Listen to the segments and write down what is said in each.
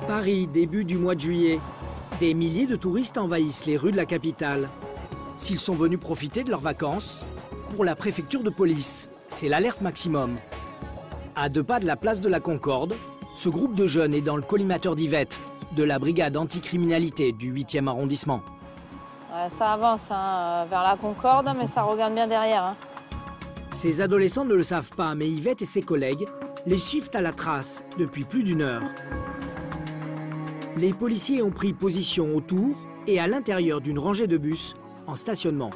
Paris, début du mois de juillet. Des milliers de touristes envahissent les rues de la capitale. S'ils sont venus profiter de leurs vacances, pour la préfecture de police, c'est l'alerte maximum. À 2 pas de la place de la Concorde, ce groupe de jeunes est dans le collimateur d'Yvette, de la brigade anticriminalité du 8e arrondissement. Ça avance vers la Concorde, mais ça regarde bien derrière. Ces adolescents ne le savent pas, mais Yvette et ses collègues les suivent à la trace depuis plus d'1 heure. Les policiers ont pris position autour et à l'intérieur d'une rangée de bus en stationnement.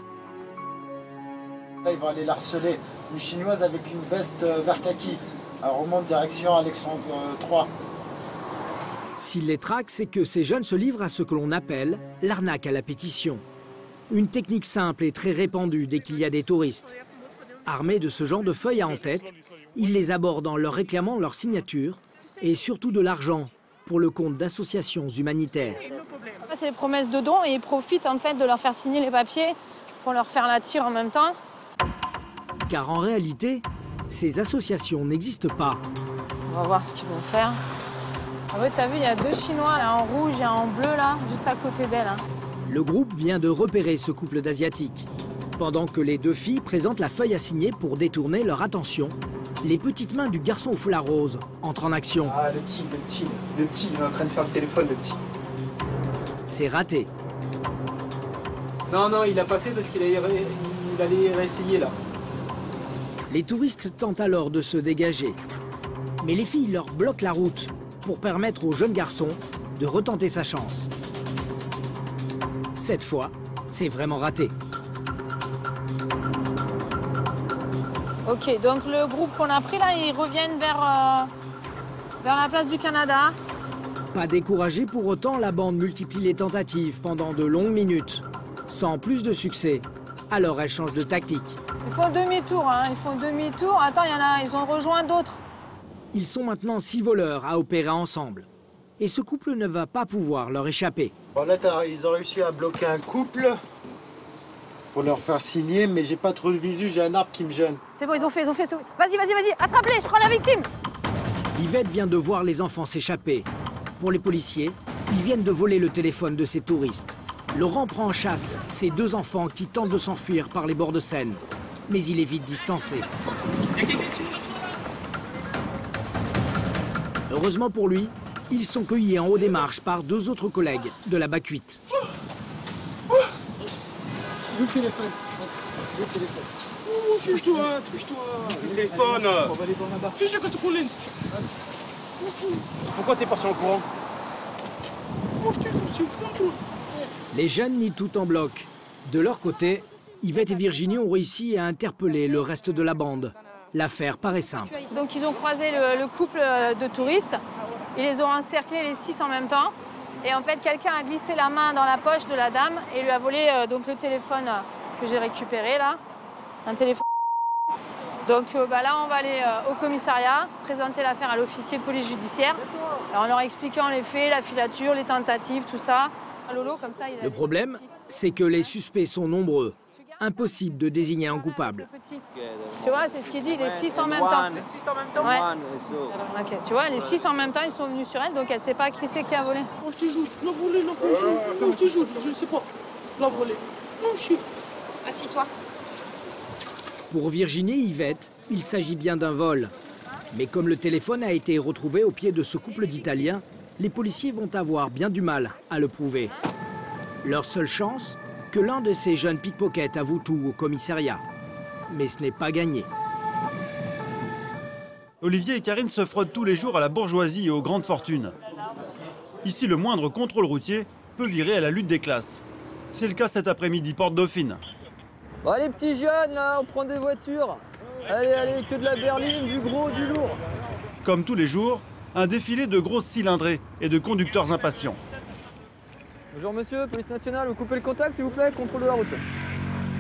Là, ils vont aller la harceler. Une chinoise avec une veste vert kaki. Elle remonte direction Alexandre III. S'ils les traquent, c'est que ces jeunes se livrent à ce que l'on appelle l'arnaque à la pétition. Une technique simple et très répandue dès qu'il y a des touristes. Armés de ce genre de feuilles à en-tête, ils les abordent en leur réclamant leur signature et surtout de l'argent pour le compte d'associations humanitaires. C'est les promesses de dons et ils profitent en fait de leur faire signer les papiers pour leur faire la tire en même temps. Car en réalité, ces associations n'existent pas. On va voir ce qu'ils vont faire. En fait, t'as vu, il y a 2 Chinois là, en rouge et en bleu là, juste à côté d'elle. Le groupe vient de repérer ce couple d'Asiatiques. Pendant que les 2 filles présentent la feuille à signer pour détourner leur attention, les petites mains du garçon au foulard rose entrent en action. Ah, le petit, il est en train de faire le téléphone, le petit. C'est raté. Non, il n'a pas fait parce qu'il allait réessayer là. Les touristes tentent alors de se dégager. Mais les filles leur bloquent la route pour permettre au jeune garçon de retenter sa chance. Cette fois, c'est vraiment raté. Ok, donc le groupe qu'on a pris là, ils reviennent vers la place du Canada. Pas découragé pour autant, la bande multiplie les tentatives pendant de longues minutes. Sans plus de succès, alors elle change de tactique. Ils font demi-tour, ils font demi-tour. Attends, ils ont rejoint d'autres. Ils sont maintenant 6 voleurs à opérer ensemble. Et ce couple ne va pas pouvoir leur échapper. Bon, là, ils ont réussi à bloquer un couple pour leur faire signer, mais j'ai pas trop de visu, j'ai un arbre qui me gêne. C'est bon, ils ont fait. Vas-y, attrape-les, je prends la victime. Yvette vient de voir les enfants s'échapper. Pour les policiers, ils viennent de voler le téléphone de ces touristes. Laurent prend en chasse ces 2 enfants qui tentent de s'enfuir par les bords de Seine. Mais il est vite distancé. Heureusement pour lui, ils sont cueillis en haut des marches par 2 autres collègues de la Bacuite. Le téléphone. Touche-toi. Le téléphone. On va aller voir là-bas. Pourquoi t'es parti en courant? Les jeunes nient tout en bloc. De leur côté, Yvette et Virginie ont réussi à interpeller le reste de la bande. L'affaire paraît simple. Donc ils ont croisé le couple de touristes. Ils les ont encerclés les 6 en même temps. Et en fait, quelqu'un a glissé la main dans la poche de la dame et lui a volé donc le téléphone que j'ai récupéré là. Un téléphone. Donc là, on va aller au commissariat, présenter l'affaire à l'officier de police judiciaire. En leur expliquant les faits, la filature, les tentatives, tout ça. Lolo, comme ça, le problème, c'est que les suspects sont nombreux. Impossible de désigner un coupable. Tu vois, c'est ce qu'il dit, les 6 en même temps. Les 6 en même temps? Ouais. Ok, tu vois, les 6 en même temps, ils sont venus sur elle, donc elle ne sait pas qui c'est qui a volé. Moi, je te joue, l'a volé, non, je te joue, je ne sais pas. L'a volé. Non, je suis. Assis-toi. Pour Virginie et Yvette, il s'agit bien d'un vol. Mais comme le téléphone a été retrouvé au pied de ce couple d'Italiens, les policiers vont avoir bien du mal à le prouver. Leur seule chance, que l'un de ces jeunes pickpockets avoue tout au commissariat. Mais ce n'est pas gagné. Olivier et Karine se frottent tous les jours à la bourgeoisie et aux grandes fortunes. Ici, le moindre contrôle routier peut virer à la lutte des classes. C'est le cas cet après-midi, porte Dauphine. Bon, allez, petits jeunes, là, on prend des voitures. Allez, que de la berline, du gros, du lourd. Comme tous les jours, un défilé de grosses cylindrées et de conducteurs impatients. Bonjour monsieur, police nationale, vous coupez le contact s'il vous plaît, contrôle de la route.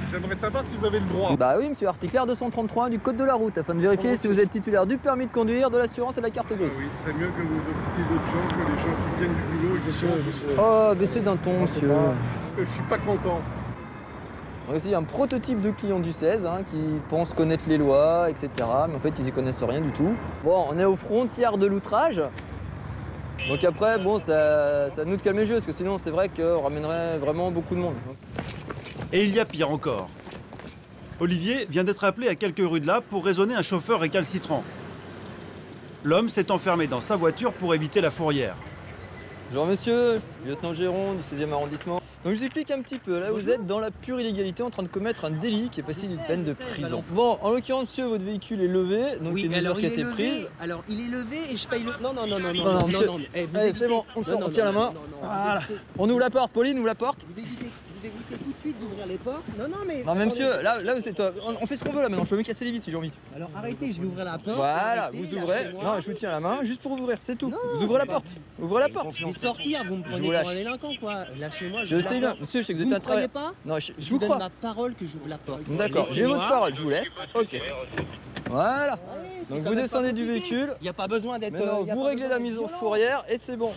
J'aimerais savoir si vous avez le droit. Bah oui monsieur, article R233 du code de la route, afin de vérifier si vous êtes titulaire du permis de conduire, de l'assurance et de la carte grise. Oui, ce serait mieux que vous occupiez d'autres gens, que les gens qui viennent du boulot et qui sont... Oh, baissez d'un ton monsieur. Je suis pas content. On a aussi un prototype de client du 16 qui pense connaître les lois, etc. Mais en fait ils y connaissent rien du tout. Bon, on est aux frontières de l'outrage. Donc après, bon, c'est à nous de calmer le jeu, parce que sinon, c'est vrai qu'on ramènerait vraiment beaucoup de monde. Et il y a pire encore. Olivier vient d'être appelé à quelques rues de là pour raisonner un chauffeur récalcitrant. L'homme s'est enfermé dans sa voiture pour éviter la fourrière. Bonjour monsieur, lieutenant Géron du 16e arrondissement. Donc je vous explique un petit peu, là vous êtes dans la pure illégalité en train de commettre un délit qui est passible d'une peine de prison. Bon, en l'occurrence monsieur, votre véhicule est levé, donc il y a une mesure qui a été prise. Alors il est levé et je paye le... Non. Monsieur, Eh, vous allez, évitez. c'est bon, on tient la main. Voilà. On ouvre la porte, Pauline ouvre la porte. Vous évitez tout de suite d'ouvrir les portes. Non, mais... Non mais monsieur, là on fait ce qu'on veut là maintenant, je peux me casser les vitres si j'ai envie. Alors arrêtez, je vais ouvrir la porte. Voilà, arrêtez, vous ouvrez. lâchez-moi. Non, je vous tiens la main juste pour ouvrir, c'est tout. Non, vous ouvrez la porte. Ouvrez la porte. Je vais sortir, vous me prenez vous pour lâche. un délinquant quoi. Lâchez-moi. Je sais bien, monsieur, je sais que vous êtes Vous un ne croyez travailleur. pas? Non, je Je vous vous donne crois. ma parole que j'ouvre la porte. D'accord, j'ai votre parole, je vous laisse. Ok. Voilà. Donc vous descendez du véhicule. Il n'y a pas besoin d'être... Maintenant, vous réglez la mise en fourrière et c'est bon.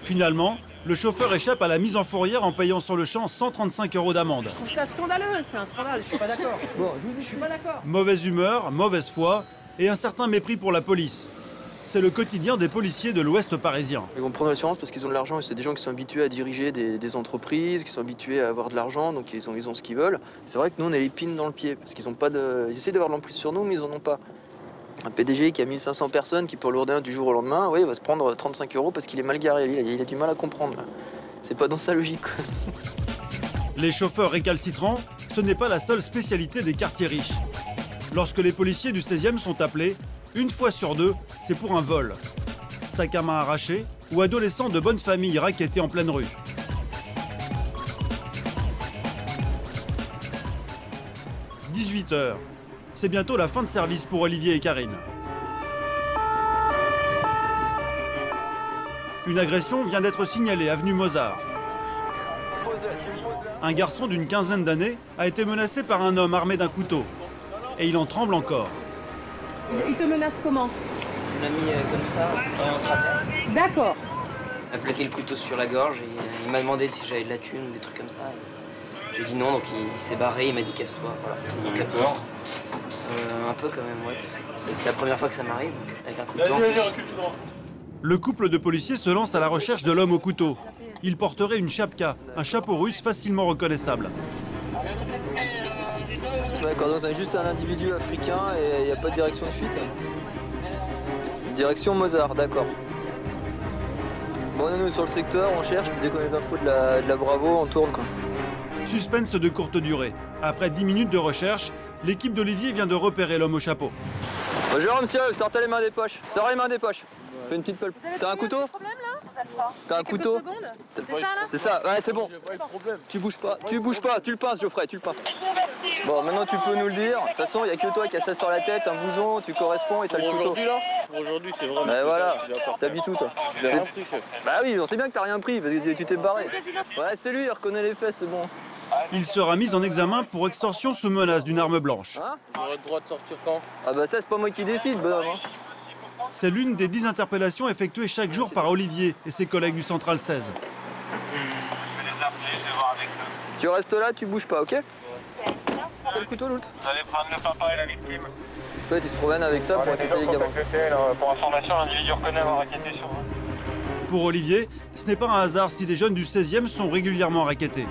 Finalement, le chauffeur échappe à la mise en fourrière en payant sur le champ 135 € d'amende. Je trouve ça scandaleux, c'est un scandale, je suis pas d'accord. Bon, je vous dis, Je suis pas d'accord. Mauvaise humeur, mauvaise foi et un certain mépris pour la police. C'est le quotidien des policiers de l'Ouest parisien. Ils vont prendre l'assurance parce qu'ils ont de l'argent et c'est des gens qui sont habitués à diriger des entreprises, qui sont habitués à avoir de l'argent, donc ils ont ce qu'ils veulent. C'est vrai que nous on a l'épine dans le pied parce qu'ils ont pas de... Ils essaient d'avoir de l'emprise sur nous mais ils en ont pas. Un PDG qui a 1500 personnes qui peut lourder du jour au lendemain, oui, il va se prendre 35 € parce qu'il est mal garé, il a du mal à comprendre. C'est pas dans sa logique. Les chauffeurs récalcitrants, ce n'est pas la seule spécialité des quartiers riches. Lorsque les policiers du 16e sont appelés, une fois sur deux, c'est pour un vol. Sac à main arraché ou adolescents de bonne famille rackettés en pleine rue. « 18h. C'est bientôt la fin de service pour Olivier et Karine. Une agression vient d'être signalée avenue Mozart. Un garçon d'une quinzaine d'années a été menacé par un homme armé d'un couteau. Et il en tremble encore. Il te menace comment? Il m'a mis comme ça, en travers. D'accord. Il m'a plaqué le couteau sur la gorge et il m'a demandé si j'avais de la thune ou des trucs comme ça. J'ai dit non, donc il s'est barré, il m'a dit casse-toi. Voilà. Vous avez peur? Un peu quand même, ouais. C'est la première fois que ça m'arrive, donc avec un couteau. Vas-y, recule tout droit. Le couple de policiers se lance à la recherche de l'homme au couteau. Il porterait une chapka, un chapeau russe facilement reconnaissable. D'accord, donc on a juste un individu africain et il n'y a pas de direction de fuite. Direction Mozart, d'accord. Bon, on est nous sur le secteur, on cherche, puis dès qu'on a les infos de la Bravo, on tourne quoi. Suspense de courte durée. Après 10 minutes de recherche, l'équipe d'Olivier vient de repérer l'homme au chapeau. Bonjour monsieur, sortez les mains des poches. Sortez les mains des poches. Fais une petite pulpe. T'as un couteau? T'as un couteau? C'est ça là? C'est ça, ouais c'est bon. Tu bouges pas, tu le pinces Geoffrey, tu le pinces. Bon maintenant tu peux nous le dire, de toute façon il n'y a que toi qui as ça sur la tête, un blouson, tu corresponds et t'as le couteau. Aujourd'hui là? Aujourd'hui c'est vraiment... Bah voilà, ça, je suis d'accord. t'habites où toi? J'ai rien pris chef. Bah oui, on sait bien que t'as rien pris parce que tu t'es barré. Ouais c'est lui, il reconnaît les faits, c'est bon. Il sera mis en examen pour extorsion sous menace d'une arme blanche. Hein? J'aurai le droit de sortir quand? Ah bah ça c'est pas moi qui décide, bonhomme. Hein. C'est l'une des 10 interpellations effectuées chaque jour par Olivier et ses collègues du Central 16. Tu restes là, tu bouges pas, ok? T'as le couteau, l'autre? Vous allez prendre le papa et la victime. En fait, ils se promènent avec ça pour raqueter les gamins. Pour information, l'individu reconnaît avoir raquetté sur vous. Pour Olivier, ce n'est pas un hasard si les jeunes du 16e sont régulièrement rackettés.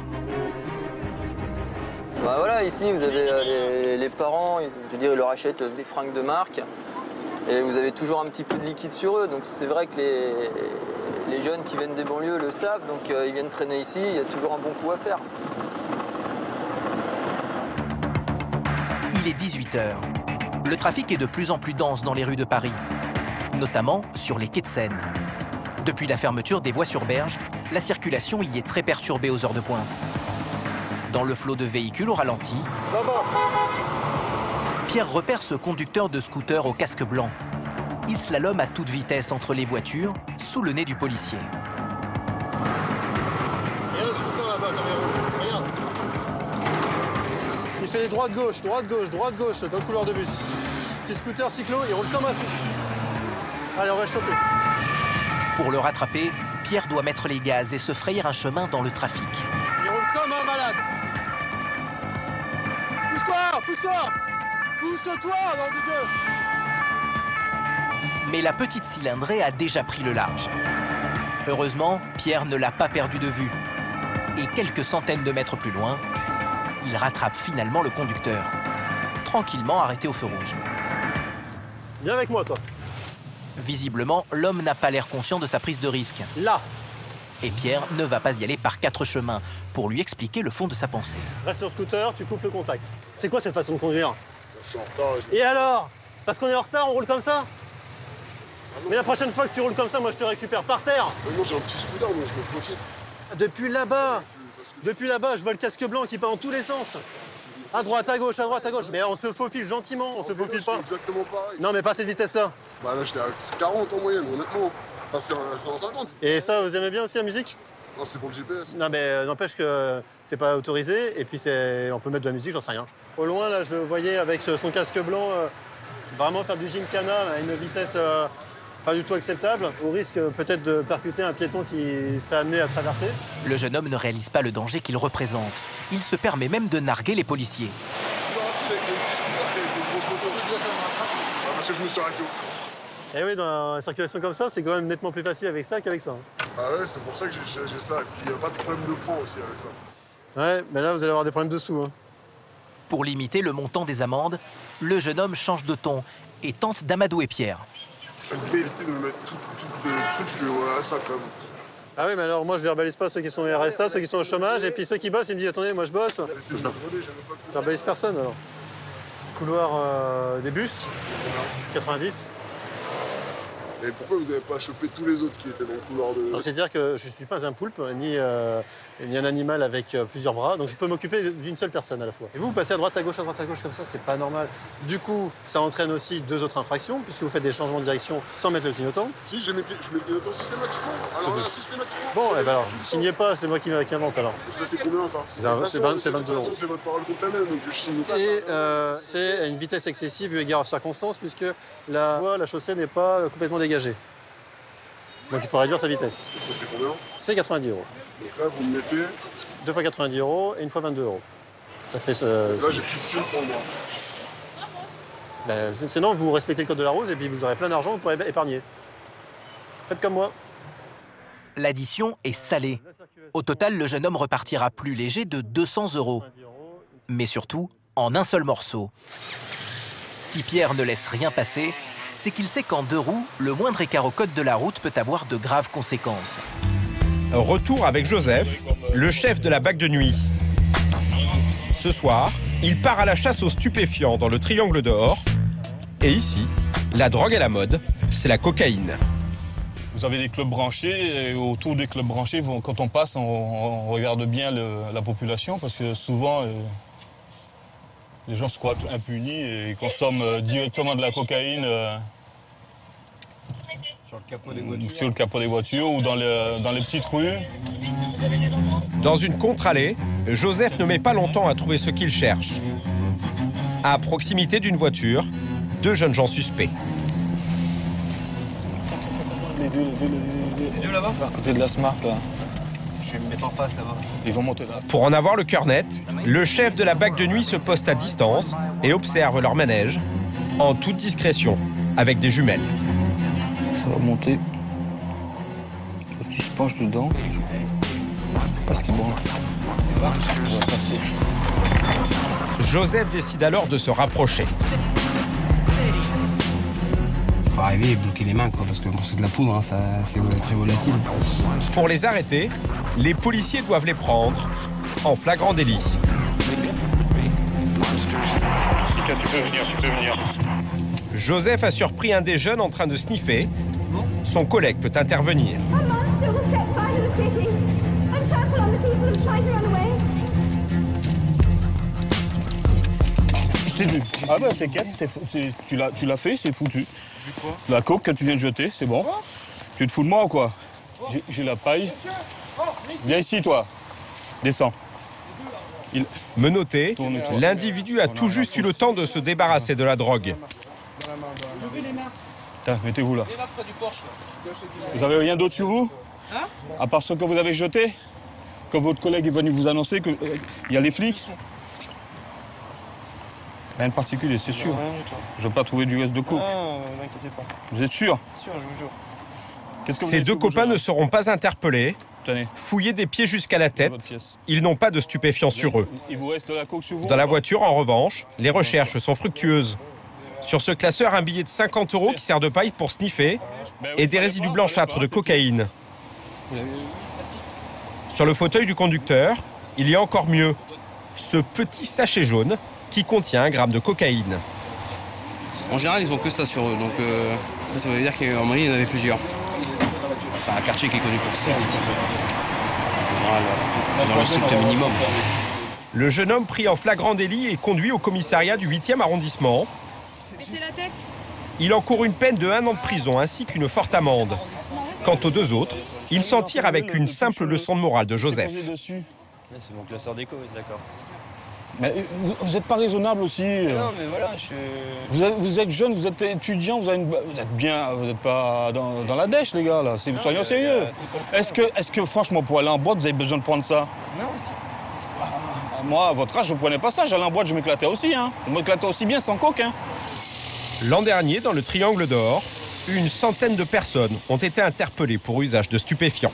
Bah voilà, ici vous avez les parents, je veux dire, ils leur achètent des fringues de marque. Et vous avez toujours un petit peu de liquide sur eux, donc c'est vrai que les jeunes qui viennent des banlieues le savent, donc ils viennent traîner ici, il y a toujours un bon coup à faire. Il est 18h. Le trafic est de plus en plus dense dans les rues de Paris, notamment sur les quais de Seine. Depuis la fermeture des voies sur berge, la circulation y est très perturbée aux heures de pointe. Dans le flot de véhicules au ralenti, Pierre repère ce conducteur de scooter au casque blanc. Il slalome à toute vitesse entre les voitures, sous le nez du policier. Regarde le scooter là-bas, caméra. Regarde. Il fait droite-gauche, droite-gauche, droite-gauche dans le couloir de bus. Petit scooter cyclo, il roule comme un fou. Allez, on va le choper. Pour le rattraper, Pierre doit mettre les gaz et se frayer un chemin dans le trafic. Il roule comme un malade. Pousse-toi, pousse-toi. Pousse-toi, nom de Dieu! Mais la petite cylindrée a déjà pris le large. Heureusement, Pierre ne l'a pas perdu de vue. Et quelques centaines de mètres plus loin, il rattrape finalement le conducteur, tranquillement arrêté au feu rouge. Viens avec moi, toi. Visiblement, l'homme n'a pas l'air conscient de sa prise de risque. Là. Et Pierre ne va pas y aller par 4 chemins pour lui expliquer le fond de sa pensée. Reste sur le scooter, tu coupes le contact. C'est quoi cette façon de conduire? Je suis en retard. Et alors? Parce qu'on est en retard, on roule comme ça? Mais la prochaine fois que tu roules comme ça, moi je te récupère par terre. Mais moi j'ai un petit scooter, donc je me flotte. Depuis là-bas, je vois le casque blanc qui part dans tous les sens. À droite, à gauche, à droite, à gauche. Mais on se faufile gentiment, on se faufile pas. Exactement pareil. Non, mais pas cette vitesse-là. Bah là, j'étais à 40 en moyenne, honnêtement. Enfin, c'est 150. Et ça, vous aimez bien aussi la musique? Non, c'est pour le GPS. Non, mais n'empêche que c'est pas autorisé. Et puis, on peut mettre de la musique, j'en sais rien. Au loin, là, je le voyais avec son casque blanc, vraiment faire du gymkhana à une vitesse pas du tout acceptable, au risque peut-être de percuter un piéton qui serait amené à traverser. Le jeune homme ne réalise pas le danger qu'il représente. Il se permet même de narguer les policiers. Parce que je me suis arrêté au feu. Eh oui, dans la circulation comme ça, c'est quand même nettement plus facile avec ça qu'avec ça. Ah ouais, c'est pour ça que j'ai ça. Et puis il n'y a pas de problème de poids aussi avec ça. Ouais, mais là, vous allez avoir des problèmes de sous. Hein. Pour limiter le montant des amendes, le jeune homme change de ton et tente d'amadouer Pierre. Je vais éviter de me mettre tout le truc, je suis au RSA quand même. Ah oui, mais alors moi je verbalise pas ceux qui sont au RSA, ceux qui sont au chômage, et puis ceux qui bossent, ils me disent attendez, moi je bosse. Je verbalise personne alors. Couloir des bus, 90. Et pourquoi vous n'avez pas chopé tous les autres qui étaient dans le couloir de... C'est-à-dire que je ne suis pas un poulpe, ni un animal avec plusieurs bras, donc je peux m'occuper d'une seule personne à la fois. Et vous passez à droite, à gauche comme ça, c'est pas normal. Du coup, ça entraîne aussi 2 autres infractions, puisque vous faites des changements de direction sans mettre le clignotant. Si, je mets le clignotant systématiquement. Alors là, systématiquement. Bon, et ben alors, signez pas, c'est moi qui invente alors. Et ça, c'est combien ça? C'est 22 €. C'est votre parole contre la mienne, donc je signe pas. Et c'est à une vitesse excessive eu égard aux circonstances, puisque la voie, la chaussée n'est pas complètement dégagée. Donc il faut réduire sa vitesse. Et ça, c'est combien? C'est 90 €. Donc là, vous me mettez... 2 fois 90 € et 1 fois 22 €. Ça fait... Donc là, j'ai plus de thunes pour moi. Ben, sinon, vous respectez le code de la route et puis vous aurez plein d'argent, vous pourrez épargner. Faites comme moi. L'addition est salée. Au total, le jeune homme repartira plus léger de 200 €. Mais surtout, en un seul morceau. Si Pierre ne laisse rien passer, c'est qu'il sait qu'en 2 roues, le moindre écart au code de la route peut avoir de graves conséquences. Retour avec Joseph, le chef de la BAC de nuit. Ce soir, il part à la chasse aux stupéfiants dans le triangle dehors. Et ici, la drogue à la mode, c'est la cocaïne. Vous avez des clubs branchés et autour des clubs branchés, quand on passe, on regarde bien la population parce que souvent, les gens se croient impunis et consomment directement de la cocaïne sur le capot des voitures ou dans les petites rues. Dans une contre-allée, Joseph ne met pas longtemps à trouver ce qu'il cherche. À proximité d'une voiture, 2 jeunes gens suspects. Les deux là-bas? À côté de la Smart, là. Je vais me mettre en face là-bas. Ils vont monter là. Pour en avoir le cœur net, le chef de la BAC de nuit se poste à distance et observe leur manège en toute discrétion, avec des jumelles. Ça va monter. Il se penche dedans. Parce qu'il branche. Joseph décide alors de se rapprocher. Il faut arriver et bloquer les mains, quoi, parce que c'est de la poudre, hein, c'est très volatile. Pour les arrêter, les policiers doivent les prendre en flagrant délit. Tu peux venir. Joseph a surpris un des jeunes en train de sniffer. Son collègue peut intervenir. Ah bah t'inquiète, tu l'as fait, c'est foutu. La coke que tu viens de jeter, c'est bon. Tu te fous de moi ou quoi? J'ai la paille. Viens ici toi. Descends. Menotté, l'individu a tout juste eu le temps de se débarrasser de la drogue. Mettez-vous là. Vous avez rien d'autre sur vous? À part ce que vous avez jeté? Quand votre collègue est venu vous annoncer qu'il y a les flics? Rien de particulier, c'est sûr. Je ne vais pas trouver du reste de coke. Non, n'inquiétez pas. Vous êtes sûr? Sûr, je vous jure. Ces deux copains ne seront pas interpellés. Fouillés des pieds jusqu'à la tête, ils n'ont pas de stupéfiants sur eux. Dans la voiture, en revanche, les recherches sont fructueuses. Sur ce classeur, un billet de 50 € qui sert de paille pour sniffer et des résidus blanchâtres de cocaïne. Sur le fauteuil du conducteur, il y a encore mieux. Ce petit sachet jaune qui contient 1 gramme de cocaïne. En général, ils ont que ça sur eux, donc ça veut dire qu'en Mali, il y en avait plusieurs. C'est un quartier qui est connu pour ça ici. Dans le strict minimum. Le jeune homme pris en flagrant délit est conduit au commissariat du 8e arrondissement. Baissez la tête. Il encourt une peine de 1 an de prison ainsi qu'une forte amende. Quant aux deux autres, ils s'en tirent avec une simple leçon de morale de Joseph. C'est mon classeur d'éco, d'accord. Mais vous n'êtes pas raisonnable aussi. Non, mais voilà, vous êtes jeune, vous êtes étudiant, vous êtes bien, vous n'êtes pas dans la dèche, les gars, là. Soyons sérieux. Est-ce que, franchement, pour aller en boîte, vous avez besoin de prendre ça? Non. Moi, à votre âge, je ne prenais pas ça. J'allais en boîte, je m'éclatais aussi. Hein. Je m'éclatais aussi bien sans coke. Hein. L'an dernier, dans le Triangle d'Or, une centaine de personnes ont été interpellées pour usage de stupéfiants.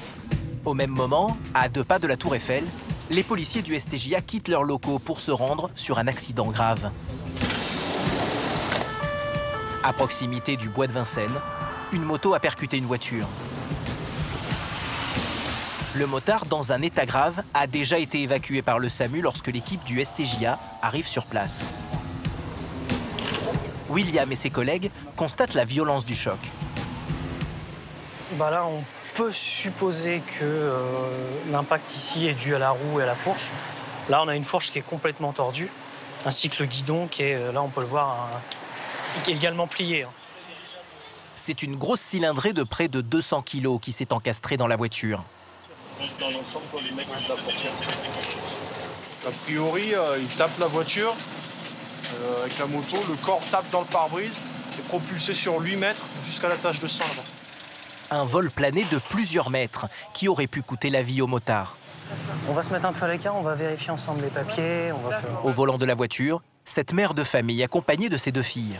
Au même moment, à 2 pas de la Tour Eiffel, les policiers du STJA quittent leurs locaux pour se rendre sur un accident grave. À proximité du bois de Vincennes, une moto a percuté une voiture. Le motard, dans un état grave, a déjà été évacué par le SAMU lorsque l'équipe du STJA arrive sur place. William et ses collègues constatent la violence du choc. Là, on peut supposer que l'impact ici est dû à la roue et à la fourche. Là, on a une fourche qui est complètement tordue, ainsi que le guidon qui est, là, on peut le voir, également plié. C'est une grosse cylindrée de près de 200 kg qui s'est encastrée dans la voiture. Dans l'ensemble, les mecs de la portière. A priori, il tape la voiture avec la moto, le corps tape dans le pare-brise et propulsé sur 8 mètres jusqu'à la tache de sang. Un vol plané de plusieurs mètres qui aurait pu coûter la vie au motard. On va se mettre un peu à l'écart, on va vérifier ensemble les papiers. Au volant de la voiture, cette mère de famille accompagnée de ses 2 filles.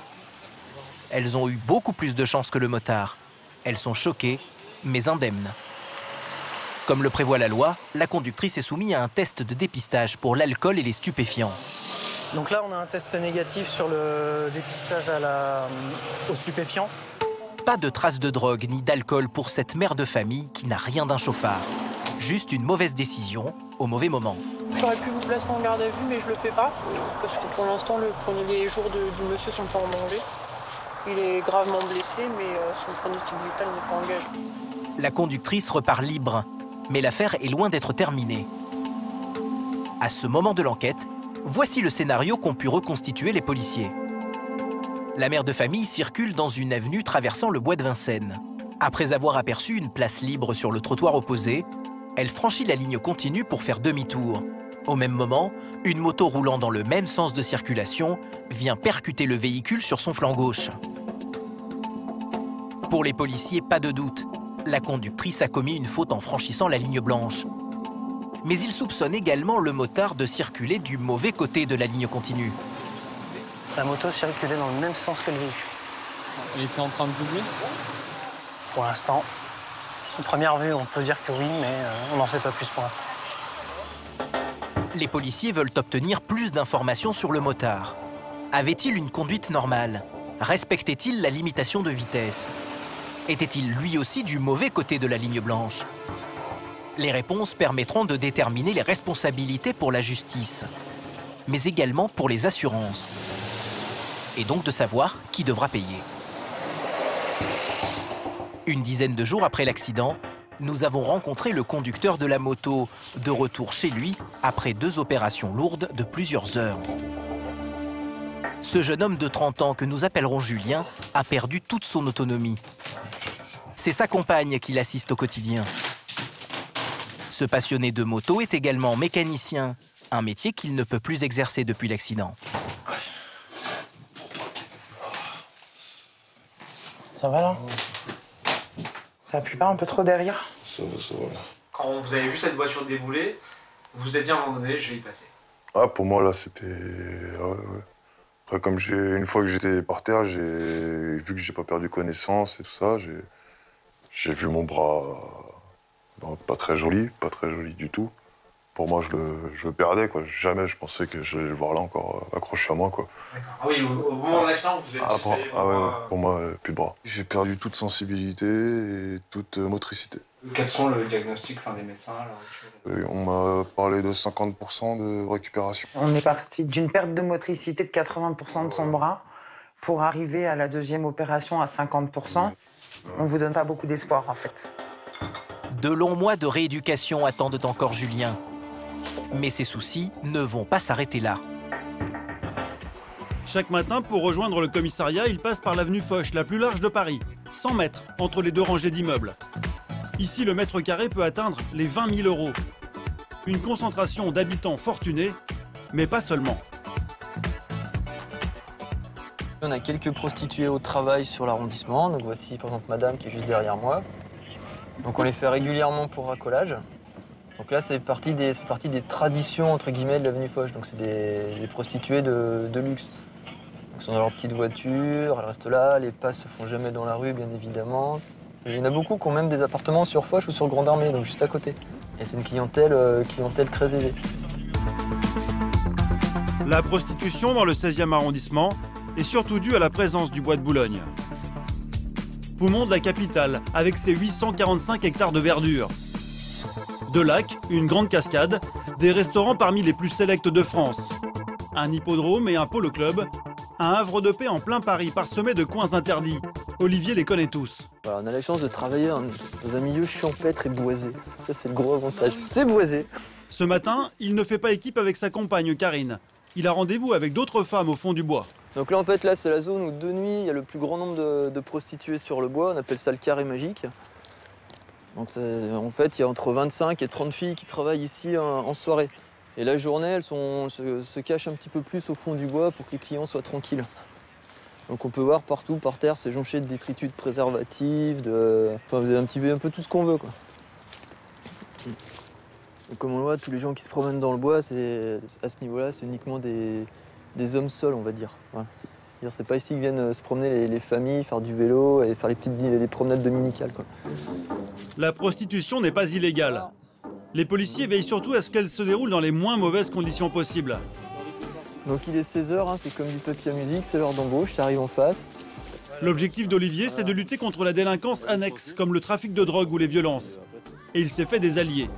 Elles ont eu beaucoup plus de chance que le motard. Elles sont choquées, mais indemnes. Comme le prévoit la loi, la conductrice est soumise à un test de dépistage pour l'alcool et les stupéfiants. Donc là, on a un test négatif sur le dépistage aux stupéfiants. Pas de traces de drogue ni d'alcool pour cette mère de famille qui n'a rien d'un chauffard. Juste une mauvaise décision au mauvais moment. J'aurais pu vous placer en garde à vue, mais je le fais pas. Parce que pour l'instant, les jours du monsieur sont pas en danger. Il est gravement blessé, mais son pronostic vital n'est pas engagé. La conductrice repart libre, mais l'affaire est loin d'être terminée. À ce moment de l'enquête, voici le scénario qu'ont pu reconstituer les policiers. La mère de famille circule dans une avenue traversant le bois de Vincennes. Après avoir aperçu une place libre sur le trottoir opposé, elle franchit la ligne continue pour faire demi-tour. Au même moment, une moto roulant dans le même sens de circulation vient percuter le véhicule sur son flanc gauche. Pour les policiers, pas de doute, la conductrice a commis une faute en franchissant la ligne blanche. Mais ils soupçonnent également le motard de circuler du mauvais côté de la ligne continue. La moto circulait dans le même sens que le véhicule. Il était en train de doubler? Pour l'instant, à première vue, on peut dire que oui, mais on n'en sait pas plus pour l'instant. Les policiers veulent obtenir plus d'informations sur le motard. Avait-il une conduite normale? Respectait-il la limitation de vitesse? Était-il lui aussi du mauvais côté de la ligne blanche? Les réponses permettront de déterminer les responsabilités pour la justice, mais également pour les assurances. Et donc de savoir qui devra payer. Une dizaine de jours après l'accident, nous avons rencontré le conducteur de la moto, de retour chez lui après 2 opérations lourdes de plusieurs heures. Ce jeune homme de 30 ans que nous appellerons Julien a perdu toute son autonomie. C'est sa compagne qui l'assiste au quotidien. Ce passionné de moto est également mécanicien, un métier qu'il ne peut plus exercer depuis l'accident. Ça va là? Ça appuie pas un peu trop derrière? Ça va. Quand vous avez vu cette voiture débouler, vous vous êtes dit à un moment donné, je vais y passer. Ah, pour moi, là, c'était... Ouais. Après, comme une fois que j'étais par terre, vu que j'ai pas perdu connaissance et tout ça, J'ai vu mon bras pas très joli du tout. Pour moi, je le perdais, quoi. Jamais je pensais que j'allais le voir là encore accroché à moi, quoi. Ah oui, au moment de l'accident, vous êtes pour moi, plus de bras. J'ai perdu toute sensibilité et toute motricité. Quels sont le diagnostic des médecins On m'a parlé de 50% de récupération. On est parti d'une perte de motricité de 80% de son bras pour arriver à la deuxième opération à 50%. On ne vous donne pas beaucoup d'espoir, en fait. De longs mois de rééducation attendent encore Julien. Mais ses soucis ne vont pas s'arrêter là. Chaque matin, pour rejoindre le commissariat, il passe par l'avenue Foch, la plus large de Paris, 100 mètres entre les deux rangées d'immeubles. Ici, le mètre carré peut atteindre les 20 000 €. Une concentration d'habitants fortunés, mais pas seulement. On a quelques prostituées au travail sur l'arrondissement. Donc voici par exemple madame qui est juste derrière moi. Donc on les fait régulièrement pour racolage. Donc là, c'est partie des traditions entre guillemets de l'avenue Foch. Donc c'est des prostituées de luxe. Donc, elles sont dans leur petite voiture, elles restent là, les passes se font jamais dans la rue, bien évidemment. Et il y en a beaucoup qui ont même des appartements sur Foch ou sur Grande Armée, donc juste à côté. Et c'est une clientèle très aisée. La prostitution dans le 16e arrondissement est surtout due à la présence du bois de Boulogne. Poumon de la capitale, avec ses 845 hectares de verdure. Deux lacs, une grande cascade, des restaurants parmi les plus sélects de France. Un hippodrome et un polo club, un havre de paix en plein Paris parsemé de coins interdits. Olivier les connaît tous. Voilà, on a la chance de travailler dans un milieu champêtre et boisé. Ça, c'est le gros avantage. C'est boisé. Ce matin, il ne fait pas équipe avec sa compagne Karine. Il a rendez-vous avec d'autres femmes au fond du bois. Donc là, en fait, c'est la zone où de nuit, il y a le plus grand nombre de prostituées sur le bois. On appelle ça le carré magique. Donc en fait, il y a entre 25 et 30 filles qui travaillent ici en soirée. Et la journée, elles se cachent un petit peu plus au fond du bois pour que les clients soient tranquilles. Donc on peut voir partout, par terre, c'est jonché de détritus de préservatifs, Enfin, vous avez un peu tout ce qu'on veut, quoi. Et comme on le voit, tous les gens qui se promènent dans le bois, à ce niveau-là, c'est uniquement des hommes seuls, on va dire. Voilà. C'est pas ici que viennent se promener les familles, faire du vélo et faire les promenades dominicales, quoi. La prostitution n'est pas illégale. Les policiers veillent surtout à ce qu'elle se déroule dans les moins mauvaises conditions possibles. Donc il est 16h, c'est comme du papier à musique, c'est l'heure d'embauche, ça arrive en face. L'objectif d'Olivier, c'est de lutter contre la délinquance annexe, comme le trafic de drogue ou les violences. Et il s'est fait des alliés.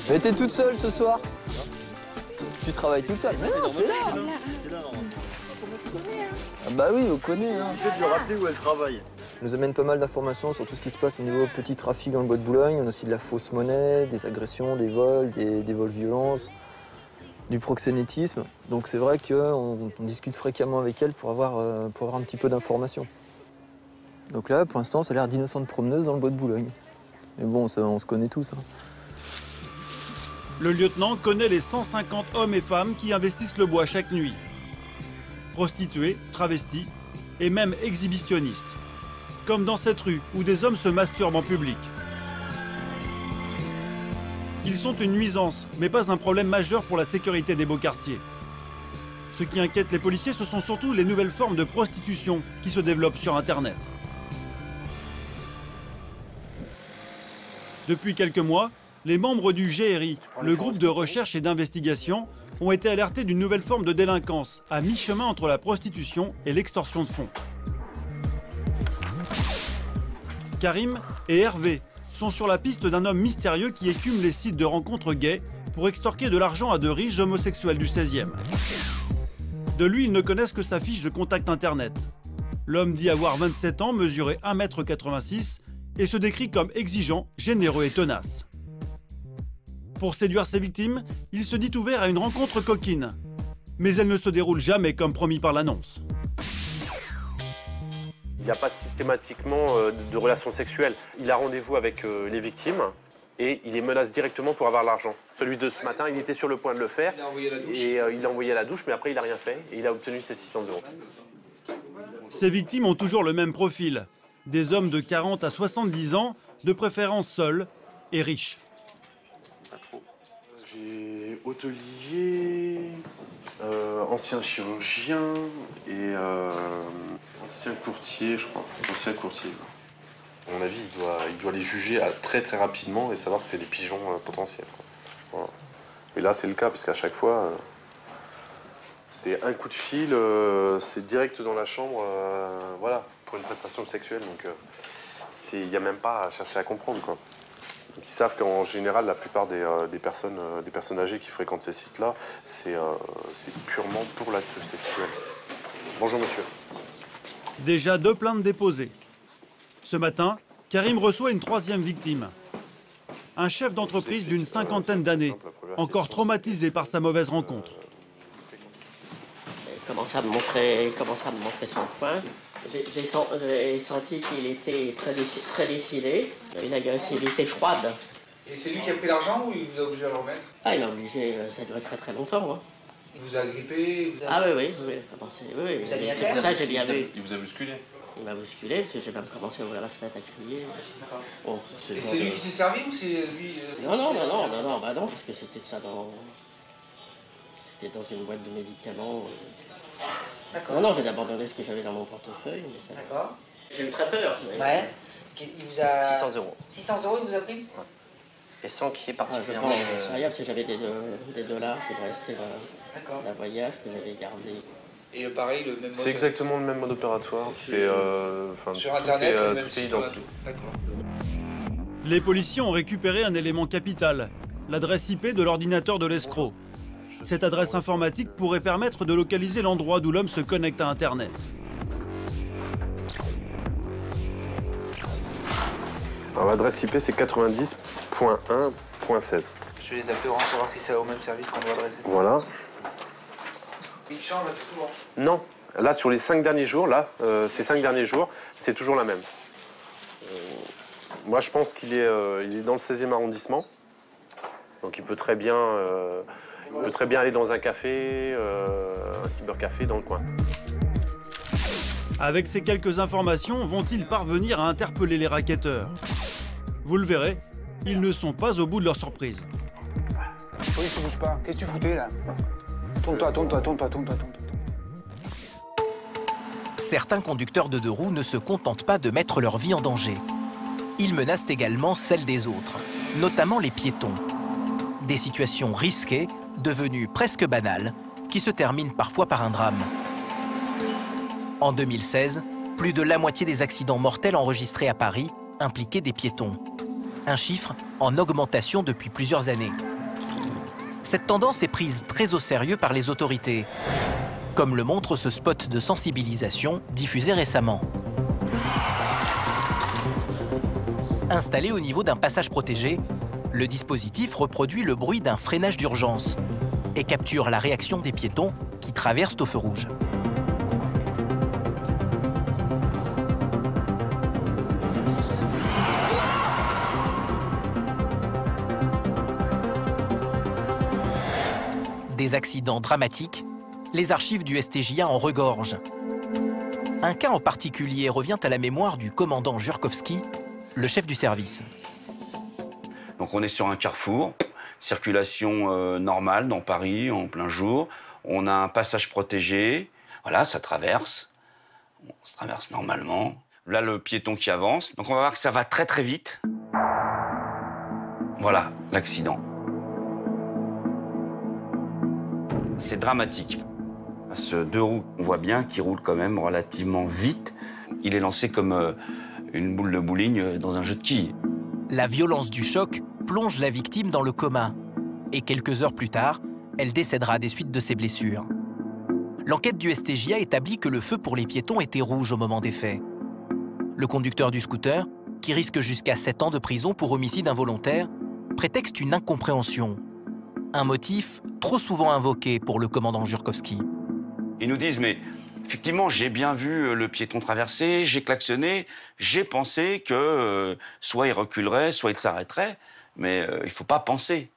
Mais t'es toute seule ce soir? Tu travailles toute seule? Mais non, c'est là. Ah bah oui, on connaît. Peut-être lui rappeler où elle travaille. On nous amène pas mal d'informations sur tout ce qui se passe au niveau petit trafic dans le bois de Boulogne. On a aussi de la fausse monnaie, des agressions, des vols, des vols violences, du proxénétisme. Donc c'est vrai qu'on discute fréquemment avec elle pour avoir un petit peu d'informations. Donc là, pour l'instant, ça a l'air d'innocente promeneuse dans le bois de Boulogne. Mais bon, on se connaît tous. Le lieutenant connaît les 150 hommes et femmes qui investissent le bois chaque nuit. Prostituées, travestis et même exhibitionnistes. Comme dans cette rue où des hommes se masturbent en public. Ils sont une nuisance, mais pas un problème majeur pour la sécurité des beaux quartiers. Ce qui inquiète les policiers, ce sont surtout les nouvelles formes de prostitution qui se développent sur Internet. Depuis quelques mois, les membres du GRI, le groupe de recherche et d'investigation, ont été alertés d'une nouvelle forme de délinquance, à mi-chemin entre la prostitution et l'extorsion de fonds. Karim et Hervé sont sur la piste d'un homme mystérieux qui écume les sites de rencontres gays pour extorquer de l'argent à de riches homosexuels du 16e. De lui, ils ne connaissent que sa fiche de contact internet. L'homme dit avoir 27 ans, mesurer 1,86 m et se décrit comme exigeant, généreux et tenace. Pour séduire ses victimes, il se dit ouvert à une rencontre coquine. Mais elle ne se déroule jamais comme promis par l'annonce. Il n'y a pas systématiquement de relations sexuelles. Il a rendez-vous avec les victimes et il les menace directement pour avoir l'argent. Celui de ce matin, il était sur le point de le faire et il l'a envoyé à la douche, mais après il n'a rien fait et il a obtenu ses 600 €. Ces victimes ont toujours le même profil. Des hommes de 40 à 70 ans, de préférence seuls et riches. J'ai hôtelier, ancien chirurgien et ancien courtier, je crois. Ancien courtier. À mon avis, il doit les juger très très rapidement et savoir que c'est des pigeons potentiels. Voilà. Et là, c'est le cas, parce qu'à chaque fois, c'est un coup de fil, c'est direct dans la chambre, voilà, pour une prestation sexuelle. Donc, il n'y a même pas à chercher à comprendre, quoi. Donc, ils savent qu'en général, la plupart des personnes âgées qui fréquentent ces sites-là, c'est purement pour l'acte sexuel. Bonjour, monsieur. Déjà 2 plaintes déposées. Ce matin, Karim reçoit une 3e victime. Un chef d'entreprise d'une 50aine d'années, encore traumatisé par sa mauvaise rencontre. Il commence à me montrer son poing. J'ai senti qu'il était très décidé, une agressivité froide. Et c'est lui qui a pris l'argent ou il vous a obligé à le remettre? Ah, il m'a obligé, ça a duré très très longtemps. Hein. Il vous a agrippé? Ah oui, c'est pour ça que j'ai bien vu. Il vous a bousculé? Il m'a bousculé, parce que j'ai même commencé à ouvrir la fenêtre, à crier. Bon, et c'est lui qui s'est servi ou c'est lui? Non, parce que c'était ça C'était dans une boîte de médicaments. D'accord. Non, j'ai abandonné ce que j'avais dans mon portefeuille. D'accord. J'ai eu très peur. Ouais. Il vous a... 600 €. 600 € il vous a pris? Ouais. Et sans qu'il y ait particulièrement... Je pense, c'est rien, parce que j'avais des dollars qui me restaient d'un voyage que j'avais gardé. Et pareil, le même mode... C'est exactement le même mode opératoire. Sur Internet, tout est identique. D'accord. Les policiers ont récupéré un élément capital, l'adresse IP de l'ordinateur de l'escroc. Cette adresse informatique pourrait permettre de localiser l'endroit d'où l'homme se connecte à Internet. L'adresse IP, c'est 90.1.16. Je vais les appeler pour voir si c'est au même service qu'on doit adresser ça. Voilà. Il change assez souvent? Non. Là, sur les 5 derniers jours, ces 5 derniers jours, c'est toujours la même. Moi, je pense qu'il est dans le 16e arrondissement. Donc, il peut très bien aller dans un café, un cybercafé dans le coin. Avec ces quelques informations, vont-ils parvenir à interpeller les racketteurs? Vous le verrez, ils ne sont pas au bout de leur surprise. Oui, tu bouges pas. Qu'est-ce que tu foutais là? Tourne-toi. Certains conducteurs de 2 roues ne se contentent pas de mettre leur vie en danger. Ils menacent également celle des autres, notamment les piétons. Des situations risquées, devenues presque banales, qui se terminent parfois par un drame. En 2016, plus de la moitié des accidents mortels enregistrés à Paris impliquaient des piétons. Un chiffre en augmentation depuis plusieurs années. Cette tendance est prise très au sérieux par les autorités, comme le montre ce spot de sensibilisation diffusé récemment. Installé au niveau d'un passage protégé, le dispositif reproduit le bruit d'un freinage d'urgence et capture la réaction des piétons qui traversent au feu rouge. Des accidents dramatiques, les archives du STJA en regorgent. Un cas en particulier revient à la mémoire du commandant Jurkowski, le chef du service. Donc on est sur un carrefour, circulation normale dans Paris, en plein jour. On a un passage protégé, voilà, ça traverse. On se traverse normalement. Là, le piéton qui avance. Donc on va voir que ça va très très vite. Voilà, l'accident. C'est dramatique. Ce 2 roues, on voit bien qu'il roule quand même relativement vite. Il est lancé comme une boule de bowling dans un jeu de quilles. La violence du choc plonge la victime dans le coma. Et quelques heures plus tard, elle décédera des suites de ses blessures. L'enquête du STJA établit que le feu pour les piétons était rouge au moment des faits. Le conducteur du scooter, qui risque jusqu'à 7 ans de prison pour homicide involontaire, prétexte une incompréhension. Un motif trop souvent invoqué pour le commandant Jurkowski. Ils nous disent, mais effectivement, j'ai bien vu le piéton traverser, j'ai klaxonné, j'ai pensé que soit il reculerait, soit il s'arrêterait, mais il ne faut pas penser.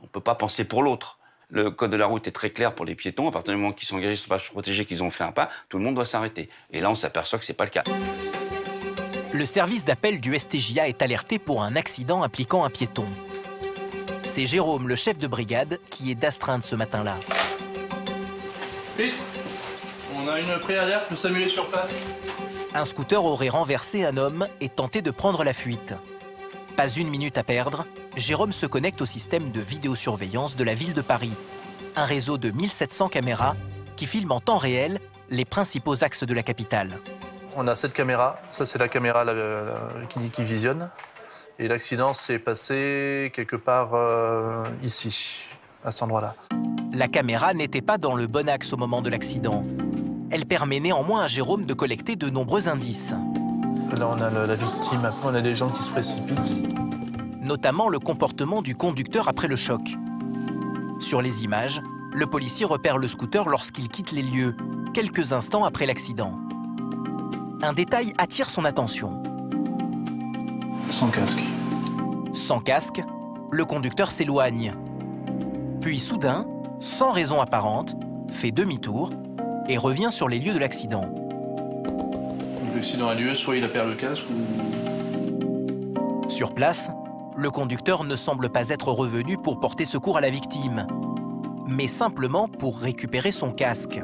On ne peut pas penser pour l'autre. Le code de la route est très clair pour les piétons. À partir du moment qu'ils sont engagés sur le passage protégé, qu'ils ont fait un pas, tout le monde doit s'arrêter. Et là, on s'aperçoit que ce n'est pas le cas. Le service d'appel du STJA est alerté pour un accident impliquant un piéton. C'est Jérôme, le chef de brigade, qui est d'astreinte ce matin-là. Vite, on a une préalerte, le SAMU est sur place. Un scooter aurait renversé un homme et tenté de prendre la fuite. Pas une minute à perdre, Jérôme se connecte au système de vidéosurveillance de la ville de Paris. Un réseau de 1700 caméras qui filme en temps réel les principaux axes de la capitale. On a cette caméra, ça c'est la caméra qui visionne. Et l'accident s'est passé quelque part ici, à cet endroit-là. La caméra n'était pas dans le bon axe au moment de l'accident. Elle permet néanmoins à Jérôme de collecter de nombreux indices. Là on a la victime, après on a des gens qui se précipitent. Notamment le comportement du conducteur après le choc. Sur les images, le policier repère le scooter lorsqu'il quitte les lieux, quelques instants après l'accident. Un détail attire son attention. Sans casque. Sans casque, le conducteur s'éloigne. Puis soudain, sans raison apparente, fait demi-tour et revient sur les lieux de l'accident. L'accident a lieu, soit il a perdu le casque ou... Sur place, le conducteur ne semble pas être revenu pour porter secours à la victime, mais simplement pour récupérer son casque,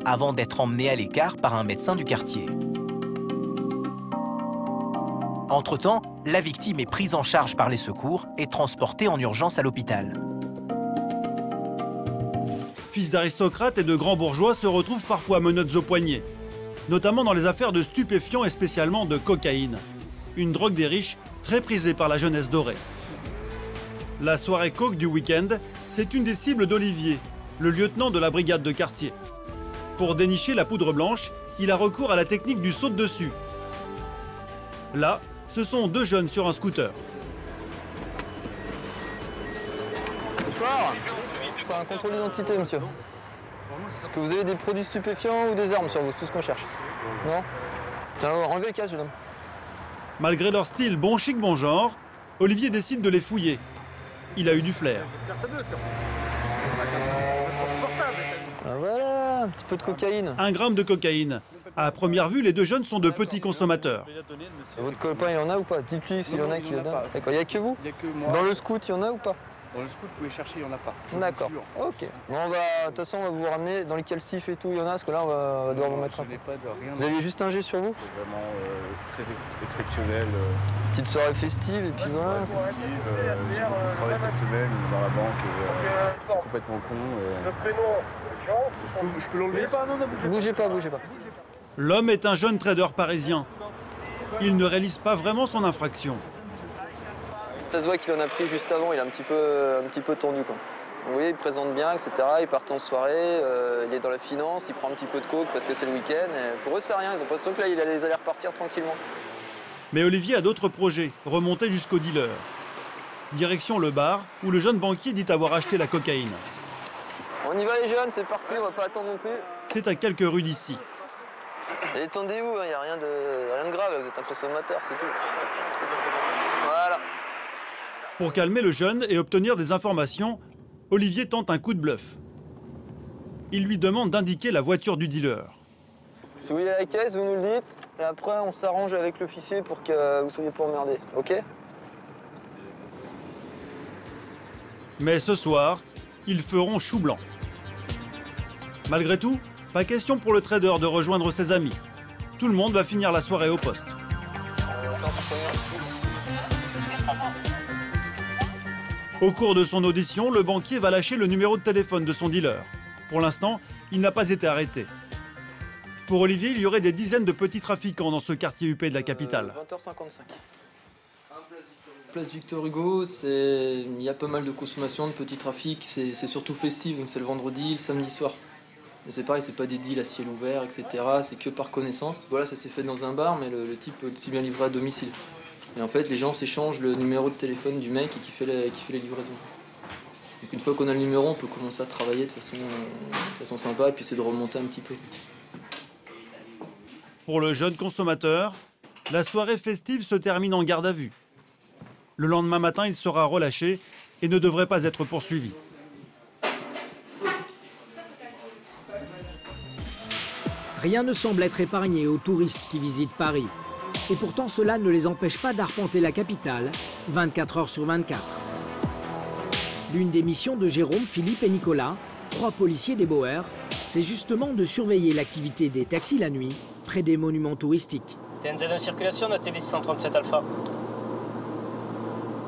avant d'être emmené à l'écart par un médecin du quartier. Entre-temps, la victime est prise en charge par les secours et transportée en urgence à l'hôpital. Fils d'aristocrates et de grands bourgeois se retrouvent parfois menottes aux poignets, notamment dans les affaires de stupéfiants et spécialement de cocaïne, une drogue des riches très prisée par la jeunesse dorée. La soirée coke du week-end, c'est une des cibles d'Olivier, le lieutenant de la brigade de quartier. Pour dénicher la poudre blanche, il a recours à la technique du saut-dessus. Là, ce sont deux jeunes sur un scooter. Bonsoir. C'est un contrôle d'identité, monsieur. Est-ce que vous avez des produits stupéfiants ou des armes sur vous? C'est tout ce qu'on cherche. Non? Tiens, enlevez le casque, jeune homme. Malgré leur style bon chic, bon genre, Olivier décide de les fouiller. Il a eu du flair. Ah voilà, un petit peu de cocaïne. 1 gramme de cocaïne. À première vue, les deux jeunes sont de petits consommateurs. Votre copain, il en a ou pas? Dites-lui s'il y en a qui le donne. D'accord, il n'y a que vous? Il n'y a que moi. Dans le scout, il y en a ou pas? Dans le scout, vous pouvez chercher, il n'y en a pas. D'accord. Ok. Bon, de toute façon, on va vous ramener dans les calcifs et tout, il y en a, parce que là, on va devoir vous mettre un peu. Vous avez juste un jet sur vous? C'est vraiment très exceptionnel. Petite soirée festive, et puis voilà. J'ai beaucoup travaillé cette semaine dans la banque, c'est complètement con. Je peux l'enlever? Bougez pas, bougez pas. L'homme est un jeune trader parisien. Il ne réalise pas vraiment son infraction. Ça se voit qu'il en a pris juste avant, il est un petit peu tendu, quoi. Vous voyez, il présente bien, etc. Il part en soirée, il est dans la finance, il prend un petit peu de coke parce que c'est le week-end. Pour eux, c'est rien, ils ont l'impression que là, il allait repartir tranquillement. Mais Olivier a d'autres projets, remonter jusqu'au dealer. Direction le bar, où le jeune banquier dit avoir acheté la cocaïne. On y va les jeunes, c'est parti, on va pas attendre non plus. C'est à quelques rues d'ici. Et détendez-vous, il n'y a rien de grave, vous êtes un consommateur, c'est tout. Voilà. Pour calmer le jeune et obtenir des informations, Olivier tente un coup de bluff. Il lui demande d'indiquer la voiture du dealer. Si vous voulez la caisse, vous nous le dites, et après on s'arrange avec l'officier pour que vous ne soyez pas emmerdés, ok? Mais ce soir, ils feront chou blanc. Malgré tout, pas question pour le trader de rejoindre ses amis. Tout le monde va finir la soirée au poste. Au cours de son audition, le banquier va lâcher le numéro de téléphone de son dealer. Pour l'instant, il n'a pas été arrêté. Pour Olivier, il y aurait des dizaines de petits trafiquants dans ce quartier huppé de la capitale. 20h55. Place Victor Hugo, il y a pas mal de consommation, de petits trafics, c'est surtout festif, donc c'est le vendredi, le samedi soir. C'est pareil, c'est pas des deals à ciel ouvert, etc. C'est que par connaissance. Voilà, ça s'est fait dans un bar, mais le type peut aussi bien livrer à domicile. Et en fait, les gens s'échangent le numéro de téléphone du mec qui fait les livraisons. Donc une fois qu'on a le numéro, on peut commencer à travailler de façon sympa et puis essayer de remonter un petit peu. Pour le jeune consommateur, la soirée festive se termine en garde à vue. Le lendemain matin, il sera relâché et ne devrait pas être poursuivi. Rien ne semble être épargné aux touristes qui visitent Paris. Et pourtant, cela ne les empêche pas d'arpenter la capitale 24 heures sur 24. L'une des missions de Jérôme, Philippe et Nicolas, 3 policiers des Boers, c'est justement de surveiller l'activité des taxis la nuit, près des monuments touristiques. TNZ de circulation, la TV 637 Alpha.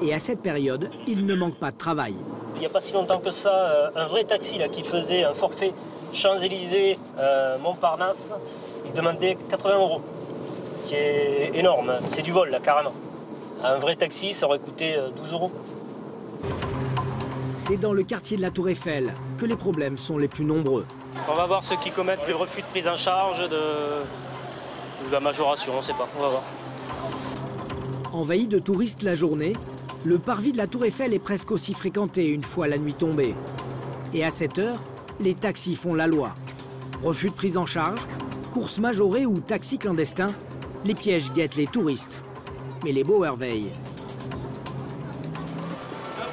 Et à cette période, il ne manque pas de travail. Il n'y a pas si longtemps que ça, un vrai taxi là, qui faisait un forfait Champs-Élysées, Montparnasse, il demandait 80 €. Ce qui est énorme, c'est du vol là, carrément. Un vrai taxi, ça aurait coûté 12 €. C'est dans le quartier de la Tour Eiffel que les problèmes sont les plus nombreux. On va voir ceux qui commettent le refus de prise en charge, de la majoration, on ne sait pas, on va voir. Envahi de touristes la journée, le parvis de la Tour Eiffel est presque aussi fréquenté une fois la nuit tombée. Et à cette heure, les taxis font la loi. Refus de prise en charge, courses majorées ou taxis clandestins, les pièges guettent les touristes. Mais les Bauer veillent.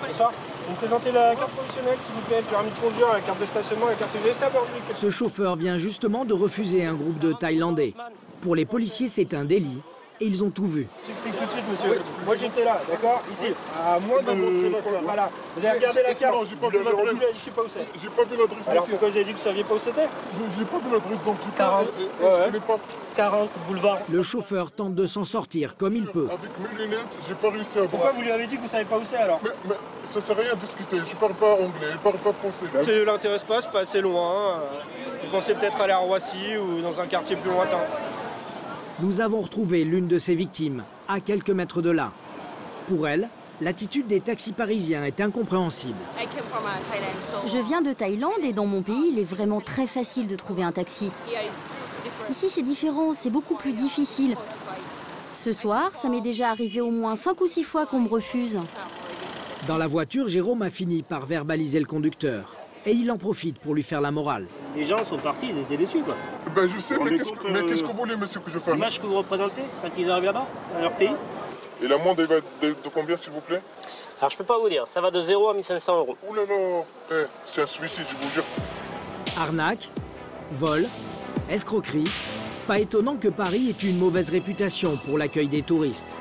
Bonsoir. Vous me présentez la carte professionnelle, s'il vous plaît, le permis de conduire, la carte de stationnement, la carte de à bord du véhicule. Ce chauffeur vient justement de refuser un groupe de Thaïlandais. Pour les policiers, c'est un délit et ils ont tout vu. J'explique tout de suite, monsieur. Oui. Moi, j'étais là, d'accord? Ici, à moins de... Voilà. Vous avez regardé la carte? Non, j'ai pas vu l'adresse. Je sais pas où c'est. J'ai pas vu l'adresse. Alors pourquoi vous avez dit que vous saviez pas où c'était? J'ai pas vu l'adresse, donc j'ai 40. Je connais pas. 40 boulevard. Le chauffeur tente de s'en sortir comme il peut. Avec mes lunettes, j'ai pas réussi à voir. Pourquoi vous lui avez dit que vous savez pas où c'est alors? Mais ça sert à rien à discuter. Je parle pas anglais, je parle pas français. Ça ne l'intéresse pas, c'est pas assez loin. Vous pensez peut-être aller à Roissy ou dans un quartier plus lointain. Nous avons retrouvé l'une de ses victimes, à quelques mètres de là. Pour elle, l'attitude des taxis parisiens est incompréhensible. Je viens de Thaïlande et dans mon pays, il est vraiment très facile de trouver un taxi. Ici, c'est différent, c'est beaucoup plus difficile. Ce soir, ça m'est déjà arrivé au moins 5 ou 6 fois qu'on me refuse. Dans la voiture, Jérôme a fini par verbaliser le conducteur. Et il en profite pour lui faire la morale. Les gens sont partis, ils étaient déçus quoi. Ben je sais, mais qu'est-ce que vous voulez, monsieur, que je fasse? L'image que vous représentez quand ils arrivent là-bas, dans leur pays. Et l'amende va de combien, s'il vous plaît? Alors je peux pas vous dire, ça va de 0 à 1 500 €. Ouh là là, c'est un suicide, je vous jure. Arnaque, vol, escroquerie. Pas étonnant que Paris ait une mauvaise réputation pour l'accueil des touristes.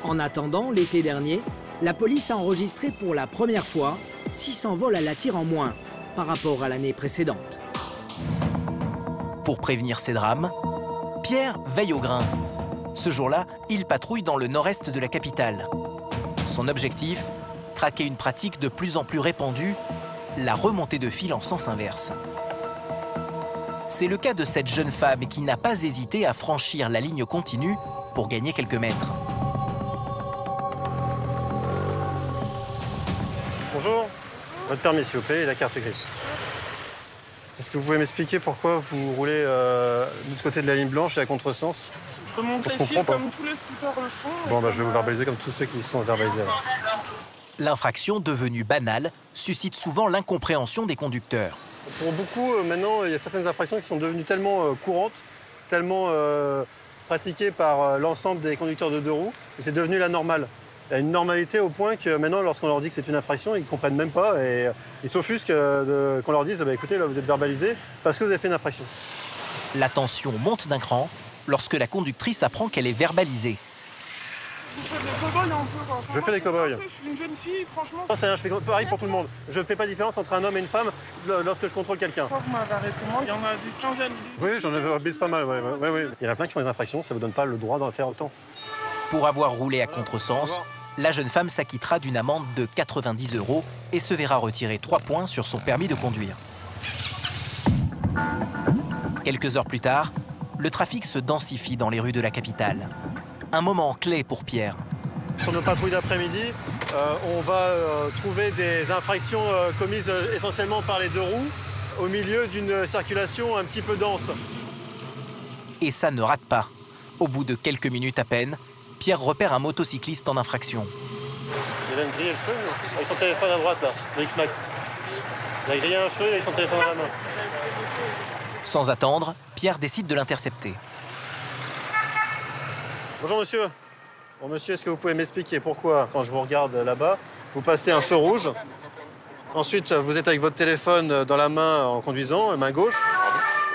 En attendant, l'été dernier, la police a enregistré pour la première fois 600 vols à la tire en moins par rapport à l'année précédente. Pour prévenir ces drames, Pierre veille au grain. Ce jour-là, il patrouille dans le nord-est de la capitale. Son objectif, traquer une pratique de plus en plus répandue, la remontée de fil en sens inverse. C'est le cas de cette jeune femme qui n'a pas hésité à franchir la ligne continue pour gagner quelques mètres. Bonjour, votre permis s'il vous plaît et la carte grise. Est-ce que vous pouvez m'expliquer pourquoi vous roulez de l'autre côté de la ligne blanche et à contresens? Je remonte les fils comme tous les scooters le font. Bon, bah, je vais vous verbaliser comme tous ceux qui sont verbalisés. Alors. L'infraction, devenue banale, suscite souvent l'incompréhension des conducteurs. Pour beaucoup, maintenant, il y a certaines infractions qui sont devenues tellement courantes, tellement pratiquées par l'ensemble des conducteurs de deux roues, que c'est devenu la normale. Il y a une normalité au point que maintenant, lorsqu'on leur dit que c'est une infraction, ils ne comprennent même pas et ils s'offusquent qu'on leur dise bah, écoutez, là, vous êtes verbalisé parce que vous avez fait une infraction. La tension monte d'un cran lorsque la conductrice apprend qu'elle est verbalisée. Vous faites des cow-boys un peu quoi. Je fais des cow-boys. Je suis une jeune fille, franchement. Non, c'est rien, je fais pareil pour tout le monde. Je ne fais pas différence entre un homme et une femme lorsque je contrôle quelqu'un. Pourquoi vous m'avez arrêté? Moi, il y en a des quinzaines. Oui, j'en ai verbalisé pas mal, ouais. Il y en a plein qui font des infractions, ça ne vous donne pas le droit d'en faire autant. Pour avoir roulé à contresens, la jeune femme s'acquittera d'une amende de 90 € et se verra retirer 3 points sur son permis de conduire. Quelques heures plus tard, le trafic se densifie dans les rues de la capitale. Un moment clé pour Pierre. Sur nos patrouilles d'après-midi, on va trouver des infractions commises essentiellement par les deux roues au milieu d'une circulation un petit peu dense. Et ça ne rate pas. Au bout de quelques minutes à peine, Pierre repère un motocycliste en infraction. Il vient de griller le feu, avec son téléphone à droite, là, le X-Max. Il a grillé un feu avec son téléphone à la main. Sans attendre, Pierre décide de l'intercepter. Bonjour monsieur. Bon monsieur, est-ce que vous pouvez m'expliquer pourquoi, quand je vous regarde là-bas, vous passez un feu rouge, ensuite vous êtes avec votre téléphone dans la main en conduisant, la main gauche,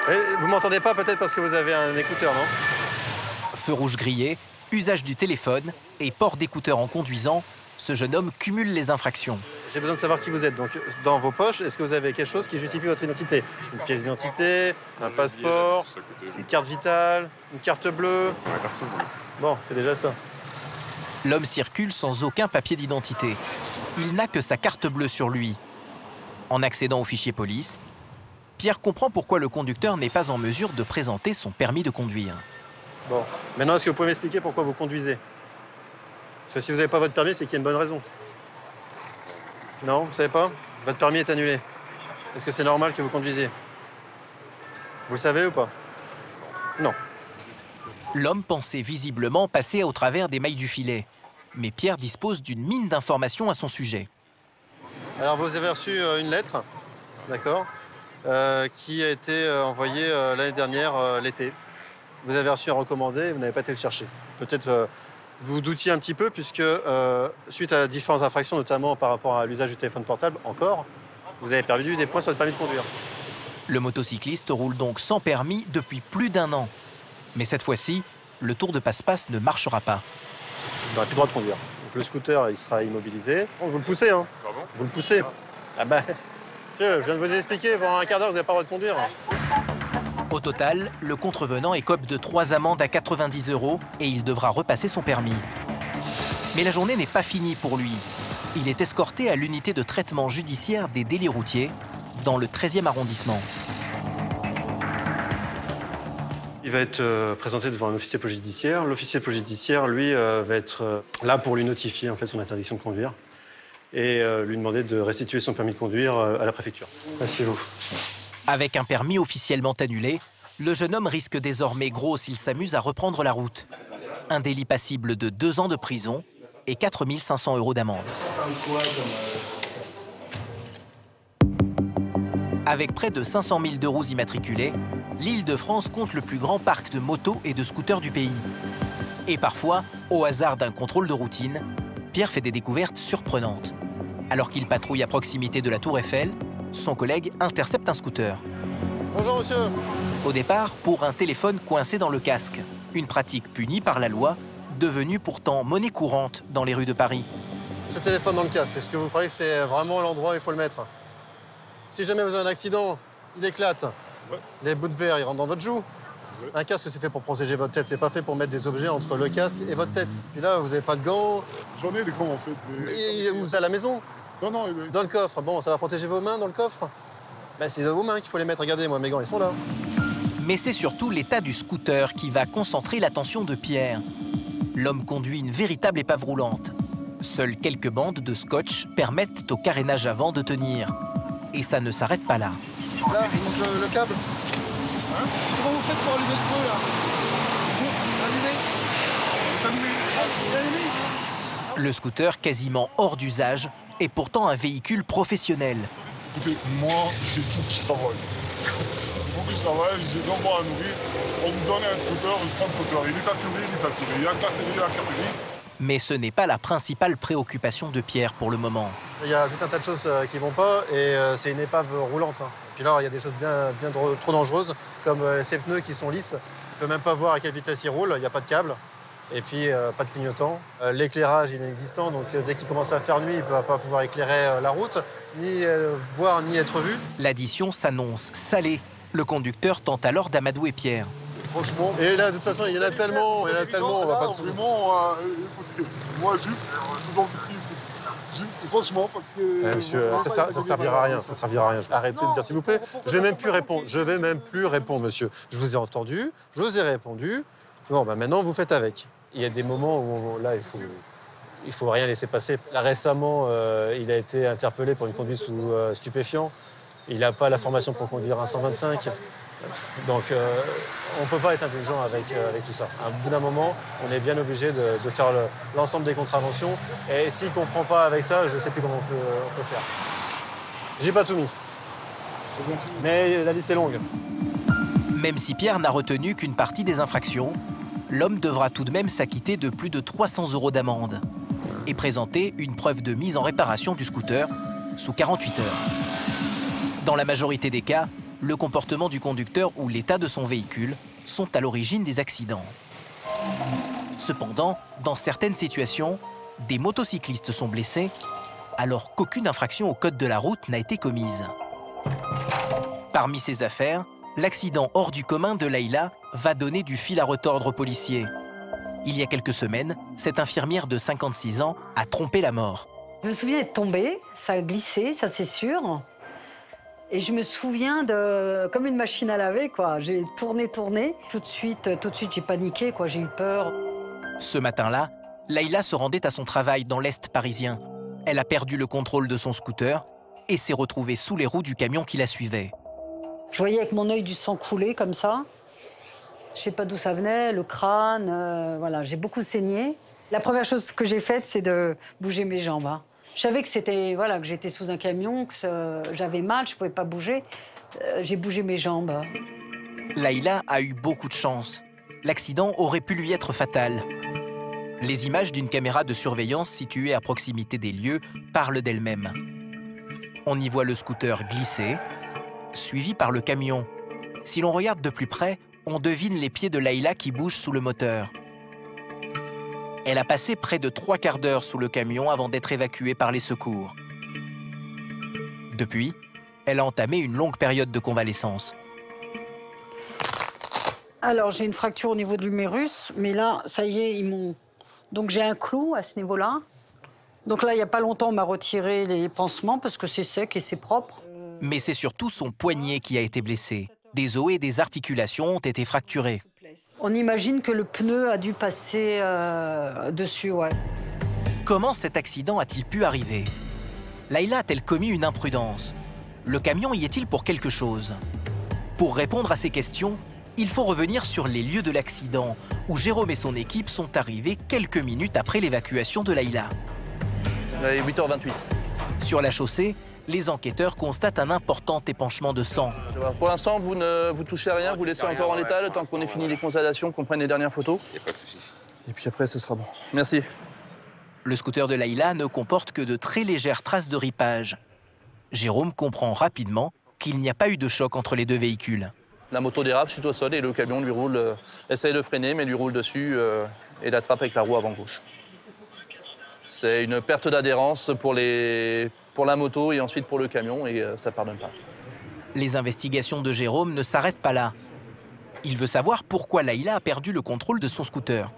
et vous m'entendez pas peut-être parce que vous avez un écouteur, non? Feu rouge grillé, usage du téléphone et port d'écouteurs en conduisant, Ce jeune homme cumule les infractions. J'ai besoin de savoir qui vous êtes. Donc, dans vos poches, est-ce que vous avez quelque chose qui justifie votre identité? Une pièce d'identité, un passeport, une carte vitale, une carte bleue? Bon, c'est déjà ça. L'homme circule sans aucun papier d'identité. Il n'a que sa carte bleue sur lui. En accédant au fichier police, Pierre comprend pourquoi le conducteur n'est pas en mesure de présenter son permis de conduire. Bon, maintenant, est-ce que vous pouvez m'expliquer pourquoi vous conduisez? Parce que si vous n'avez pas votre permis, c'est qu'il y a une bonne raison. Non, vous savez pas? Votre permis est annulé. Est-ce que c'est normal que vous conduisiez? Vous le savez ou pas? Non. L'homme pensait visiblement passer au travers des mailles du filet. Mais Pierre dispose d'une mine d'informations à son sujet. Alors, vous avez reçu une lettre, d'accord, qui a été envoyée l'année dernière, l'été. Vous avez reçu un recommandé et vous n'avez pas été le chercher. Peut-être vous vous doutiez un petit peu, puisque suite à différentes infractions, notamment par rapport à l'usage du téléphone portable, encore, vous avez perdu des points sur votre permis de conduire. Le motocycliste roule donc sans permis depuis plus d'1 an. Mais cette fois-ci, le tour de passe-passe ne marchera pas. Vous n'aurez plus le droit de conduire. Donc le scooter, il sera immobilisé. Bon, vous le poussez, hein? Vous le poussez. Ah bah, monsieur, je viens de vous expliquer, pendant un quart d'heure, vous n'avez pas le droit de conduire. Au total, le contrevenant écope de 3 amendes à 90 € et il devra repasser son permis. Mais la journée n'est pas finie pour lui. Il est escorté à l'unité de traitement judiciaire des délits routiers dans le 13e arrondissement. Il va être présenté devant un officier de police judiciaire. L'officier de police judiciaire, lui, va être là pour lui notifier en fait, son interdiction de conduire et lui demander de restituer son permis de conduire à la préfecture. Asseyez-vous. Avec un permis officiellement annulé, le jeune homme risque désormais gros s'il s'amuse à reprendre la route. Un délit passible de 2 ans de prison et 4 500 € d'amende. Avec près de 500 000 de roues immatriculées, l'Île-de-France compte le plus grand parc de motos et de scooters du pays. Et parfois, au hasard d'un contrôle de routine, Pierre fait des découvertes surprenantes. Alors qu'il patrouille à proximité de la Tour Eiffel, son collègue intercepte un scooter. Bonjour monsieur. Au départ, pour un téléphone coincé dans le casque. Une pratique punie par la loi, devenue pourtant monnaie courante dans les rues de Paris. Ce téléphone dans le casque, est-ce que vous croyez que c'est vraiment l'endroit où il faut le mettre? Si jamais vous avez un accident, il éclate. Ouais. Les bouts de verre, ils rentrent dans votre joue. Ouais. Un casque, c'est fait pour protéger votre tête. C'est pas fait pour mettre des objets entre le casque et votre tête. Puis là, vous n'avez pas de gants. J'en ai des gants, en fait. Mais... Et vous à la maison? Non, non. Dans le coffre. Bon, ça va protéger vos mains dans le coffre? Ben, c'est dans vos mains qu'il faut les mettre. Regardez, moi, mes gants, ils sont là. Mais c'est surtout l'état du scooter qui va concentrer l'attention de Pierre. L'homme conduit une véritable épave roulante. Seules quelques bandes de scotch permettent au carénage avant de tenir. Et ça ne s'arrête pas là. Là, donc le câble. Hein? Comment vous faites pour allumer le feu, là? Allumez. Le scooter, quasiment hors d'usage, est pourtant un véhicule professionnel. Écoutez, moi, il faut que je travaille. Il faut que je travaille, j'ai deux mois à nourrir. On me donne un scooter, je prends le scooter. Il est assuré, il y a la carte grise. Mais ce n'est pas la principale préoccupation de Pierre pour le moment. Il y a tout un tas de choses qui vont pas et c'est une épave roulante. Puis là, il y a des choses bien trop dangereuses, comme ces pneus qui sont lisses. On ne peut même pas voir à quelle vitesse ils roulent, il n'y a pas de câble. Et puis, pas de clignotant. L'éclairage inexistant, donc dès qu'il commence à faire nuit, il ne va pas pouvoir éclairer la route, ni voir, ni être vu. L'addition s'annonce salée. Le conducteur tente alors d'amadouer Pierre. Franchement. Et là, de toute façon, il y en a tellement, on va pas... Vraiment, écoutez, moi, juste, je vous en supplie, juste, franchement, parce que... monsieur, ça servira à rien, ça servira à rien. Arrêtez de dire, s'il vous plaît. Je vais même plus répondre, monsieur. Je vous ai entendu, je vous ai répondu. Bon, bah maintenant, vous faites avec. Il y a des moments où, là, il faut rien laisser passer. Là, récemment, il a été interpellé pour une conduite sous stupéfiant. Il n'a pas la formation pour conduire un 125. Donc, on ne peut pas être intelligent avec tout ça. À bout d'un moment, on est bien obligé de faire l'ensemble des contraventions. Et s'il ne comprend pas avec ça, je ne sais plus comment on peut faire. J'ai pas tout mis. Mais la liste est longue. Même si Pierre n'a retenu qu'une partie des infractions, l'homme devra tout de même s'acquitter de plus de 300 € d'amende et présenter une preuve de mise en réparation du scooter sous 48 heures. Dans la majorité des cas, le comportement du conducteur ou l'état de son véhicule sont à l'origine des accidents. Cependant, dans certaines situations, Des motocyclistes sont blessés alors qu'aucune infraction au code de la route n'a été commise. Parmi ces affaires, l'accident hors du commun de Layla va donner du fil à retordre aux policiers. Il y a quelques semaines, cette infirmière de 56 ans a trompé la mort. Je me souviens d'être tombée, ça a glissé, ça c'est sûr. Et je me souviens de comme une machine à laver, quoi. J'ai tourné. Tout de suite, j'ai paniqué, quoi. J'ai eu peur. Ce matin-là, Layla se rendait à son travail dans l'Est parisien. Elle a perdu le contrôle de son scooter et s'est retrouvée sous les roues du camion qui la suivait. Je voyais avec mon œil du sang couler comme ça. Je sais pas d'où ça venait, le crâne, voilà, j'ai beaucoup saigné. La première chose que j'ai faite, c'est de bouger mes jambes. Hein. Je savais que c'était, voilà, que j'étais sous un camion, que j'avais mal, je pouvais pas bouger. J'ai bougé mes jambes. Layla a eu beaucoup de chance. L'accident aurait pu lui être fatal. Les images d'une caméra de surveillance située à proximité des lieux parlent d'elles-mêmes. On y voit le scooter glisser, suivi par le camion. Si l'on regarde de plus près, on devine les pieds de Layla qui bougent sous le moteur. Elle a passé près de 3 quarts d'heure sous le camion avant d'être évacuée par les secours. Depuis, elle a entamé une longue période de convalescence. Alors, j'ai une fracture au niveau de l'humérus, mais là, ça y est, ils m'ont... Donc, j'ai un clou à ce niveau-là. Donc là, il n'y a pas longtemps, on m'a retiré les pansements parce que c'est sec et c'est propre. Mais c'est surtout son poignet qui a été blessé. Des os et des articulations ont été fracturés. On imagine que le pneu a dû passer dessus, ouais. Comment cet accident a-t-il pu arriver? Layla a-t-elle commis une imprudence? Le camion y est-il pour quelque chose? Pour répondre à ces questions, il faut revenir sur les lieux de l'accident, où Jérôme et son équipe sont arrivés quelques minutes après l'évacuation de Layla. Il est 8h28. Sur la chaussée, les enquêteurs constatent un important épanchement de sang. Pour l'instant, vous ne vous touchez à rien, vous laissez encore en état le temps qu'on ait fini les constatations, qu'on prenne les dernières photos. Et puis après, ce sera bon. Merci. Le scooter de Layla ne comporte que de très légères traces de ripage. Jérôme comprend rapidement qu'il n'y a pas eu de choc entre les deux véhicules. La moto dérape, chute au sol et le camion lui roule, essaye de freiner, mais lui roule dessus et l'attrape avec la roue avant gauche. C'est une perte d'adhérence pour la moto et ensuite pour le camion et ça ne pardonne pas. Les investigations de Jérôme ne s'arrêtent pas là. Il veut savoir pourquoi Layla a perdu le contrôle de son scooter.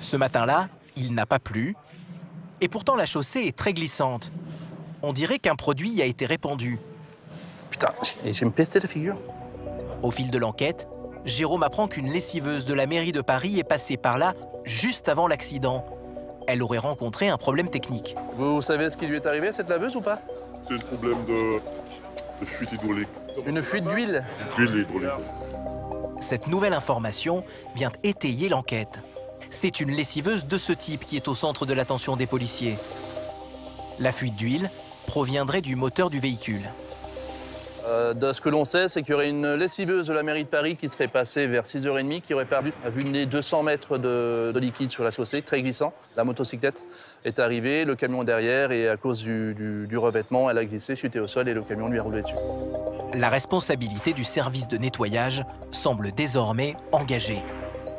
Ce matin-là, il n'a pas plu. Et pourtant, la chaussée est très glissante. On dirait qu'un produit y a été répandu. Putain, et je vais me pester la figure. Au fil de l'enquête, Jérôme apprend qu'une lessiveuse de la mairie de Paris est passée par là juste avant l'accident. Elle aurait rencontré un problème technique. Vous savez ce qui lui est arrivé à cette laveuse ou pas? C'est un problème de fuite hydraulique. Une fuite d'huile? D'huile hydraulique. Cette nouvelle information vient étayer l'enquête. C'est une lessiveuse de ce type qui est au centre de l'attention des policiers. La fuite d'huile proviendrait du moteur du véhicule. De ce que l'on sait, c'est qu'il y aurait une lessiveuse de la mairie de Paris qui serait passée vers 6h30, qui aurait perdu à vue de nez 200 mètres de liquide sur la chaussée, très glissant. La motocyclette est arrivée, le camion derrière, et à cause du revêtement, elle a glissé, chuté au sol et le camion lui a roulé dessus. La responsabilité du service de nettoyage semble désormais engagée.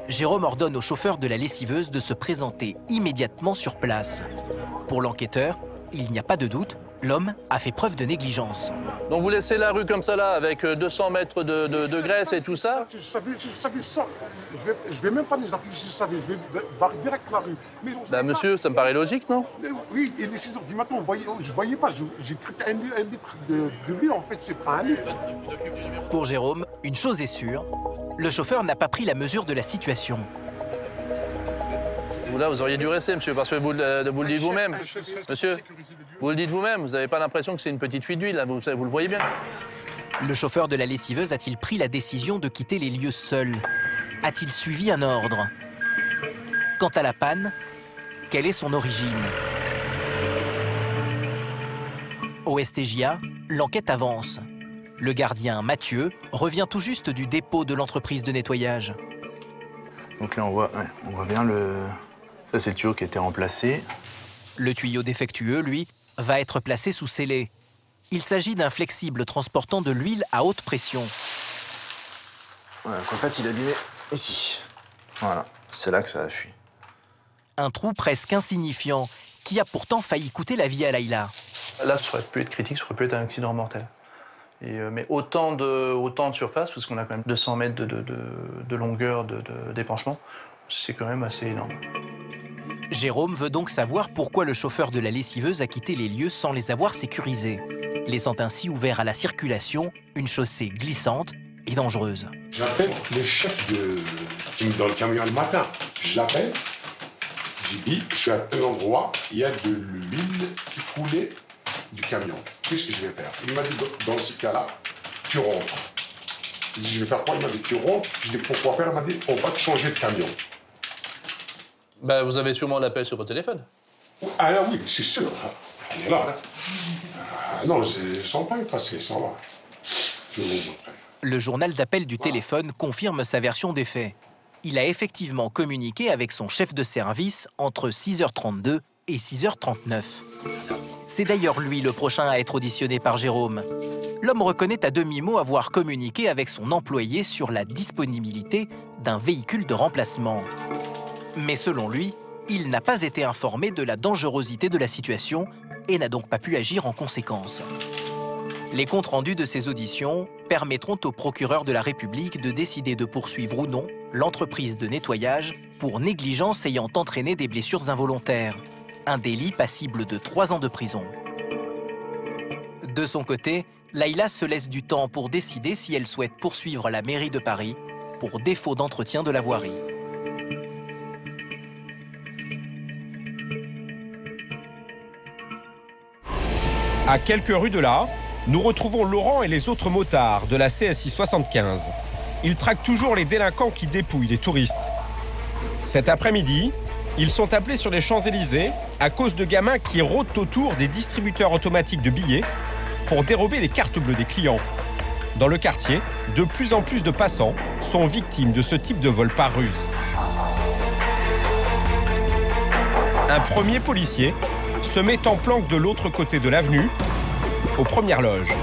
Jérôme ordonne au chauffeur de la lessiveuse de se présenter immédiatement sur place. Pour l'enquêteur, il n'y a pas de doute, l'homme a fait preuve de négligence. Donc vous laissez la rue comme ça là, avec 200 mètres de graisse et tout ça? Je vais même pas les appeler, je vais barrer direct la rue. Bah monsieur, ça me paraît logique, non? Oui, et les 6h du matin, je voyais pas, j'ai cru qu'un litre de l'huile, en fait, c'est pas un litre. Pour Jérôme, une chose est sûre, le chauffeur n'a pas pris la mesure de la situation. Là, vous auriez dû rester, monsieur, parce que vous le dites vous-même. Monsieur, vous le dites vous-même, vous n'avez pas l'impression que c'est une petite fuite d'huile, vous le voyez bien. Le chauffeur de la lessiveuse a-t-il pris la décision de quitter les lieux seul? A-t-il suivi un ordre? Quant à la panne, quelle est son origine? Au STJA, l'enquête avance. Le gardien Mathieu revient tout juste du dépôt de l'entreprise de nettoyage. Donc là, on voit bien le... Ça, c'est le tuyau qui a été remplacé. Le tuyau défectueux, lui, va être placé sous scellé. Il s'agit d'un flexible transportant de l'huile à haute pression. Voilà, donc en fait, il est abîmé ici. Voilà, c'est là que ça a fui. Un trou presque insignifiant qui a pourtant failli coûter la vie à Layla. Là, ça aurait pu être critique, ça aurait pu être un accident mortel. Mais autant de surface, parce qu'on a quand même 200 mètres de longueur d'épanchement, c'est quand même assez énorme. Jérôme veut donc savoir pourquoi le chauffeur de la lessiveuse a quitté les lieux sans les avoir sécurisés, laissant ainsi ouvert à la circulation une chaussée glissante et dangereuse. J'appelle le chef qui me donne le camion le matin. Je l'appelle, j'ai dit, je suis à tel endroit, il y a de l'huile qui coulait du camion. Qu'est-ce que je vais faire? Il m'a dit, dans ce cas-là, tu rentres. J'ai dit, je vais faire quoi? Il m'a dit, tu rentres. Je dis, pourquoi faire? Il m'a dit, on va te changer de camion. Bah, vous avez sûrement l'appel sur votre téléphone. Ah là, oui, c'est sûr. Il est là. Non, je ne sens pas passer, sans là. Je vais vous montrer. Le journal d'appel du téléphone confirme sa version des faits. Il a effectivement communiqué avec son chef de service entre 6h32 et 6h39. C'est d'ailleurs lui le prochain à être auditionné par Jérôme. L'homme reconnaît à demi-mot avoir communiqué avec son employé sur la disponibilité d'un véhicule de remplacement. Mais selon lui, il n'a pas été informé de la dangerosité de la situation et n'a donc pas pu agir en conséquence. Les comptes rendus de ces auditions permettront au procureur de la République de décider de poursuivre ou non l'entreprise de nettoyage pour négligence ayant entraîné des blessures involontaires. Un délit passible de 3 ans de prison. De son côté, Layla se laisse du temps pour décider si elle souhaite poursuivre la mairie de Paris pour défaut d'entretien de la voirie. À quelques rues de là, nous retrouvons Laurent et les autres motards de la CSI 75. Ils traquent toujours les délinquants qui dépouillent les touristes. Cet après-midi, ils sont appelés sur les Champs-Élysées à cause de gamins qui rôdent autour des distributeurs automatiques de billets pour dérober les cartes bleues des clients. Dans le quartier, de plus en plus de passants sont victimes de ce type de vol par ruse. Un premier policier se met en planque de l'autre côté de l'avenue, aux premières loges.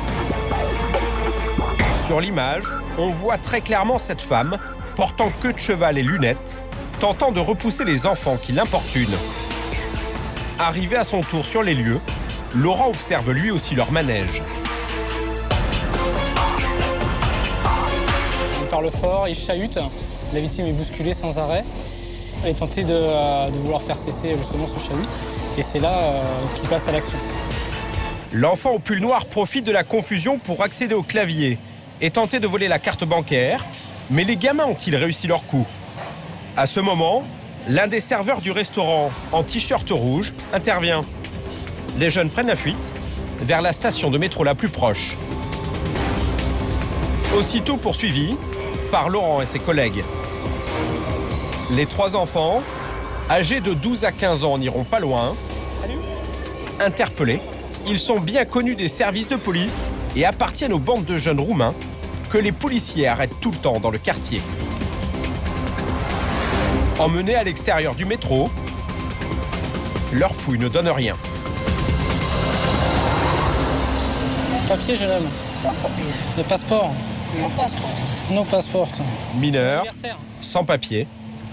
Sur l'image, on voit très clairement cette femme, portant queue de cheval et lunettes, tentant de repousser les enfants qui l'importunent. Arrivé à son tour sur les lieux, Laurent observe lui aussi leur manège. Il parle fort, il chahute, la victime est bousculée sans arrêt. Elle est tentée de vouloir faire cesser justement ce chahut, et c'est là qu'il passe à l'action. L'enfant au pull noir profite de la confusion pour accéder au clavier et tenter de voler la carte bancaire, mais les gamins ont-ils réussi leur coup? À ce moment, l'un des serveurs du restaurant, en t-shirt rouge, intervient. Les jeunes prennent la fuite vers la station de métro la plus proche. Aussitôt poursuivis par Laurent et ses collègues. Les 3 enfants, âgés de 12 à 15 ans, n'iront pas loin. Interpellés, ils sont bien connus des services de police et appartiennent aux bandes de jeunes roumains que les policiers arrêtent tout le temps dans le quartier. Emmenés à l'extérieur du métro, leur fouille ne donne rien. Papier, jeune homme. Le passeport. Non passeport. Mineurs, sans papier,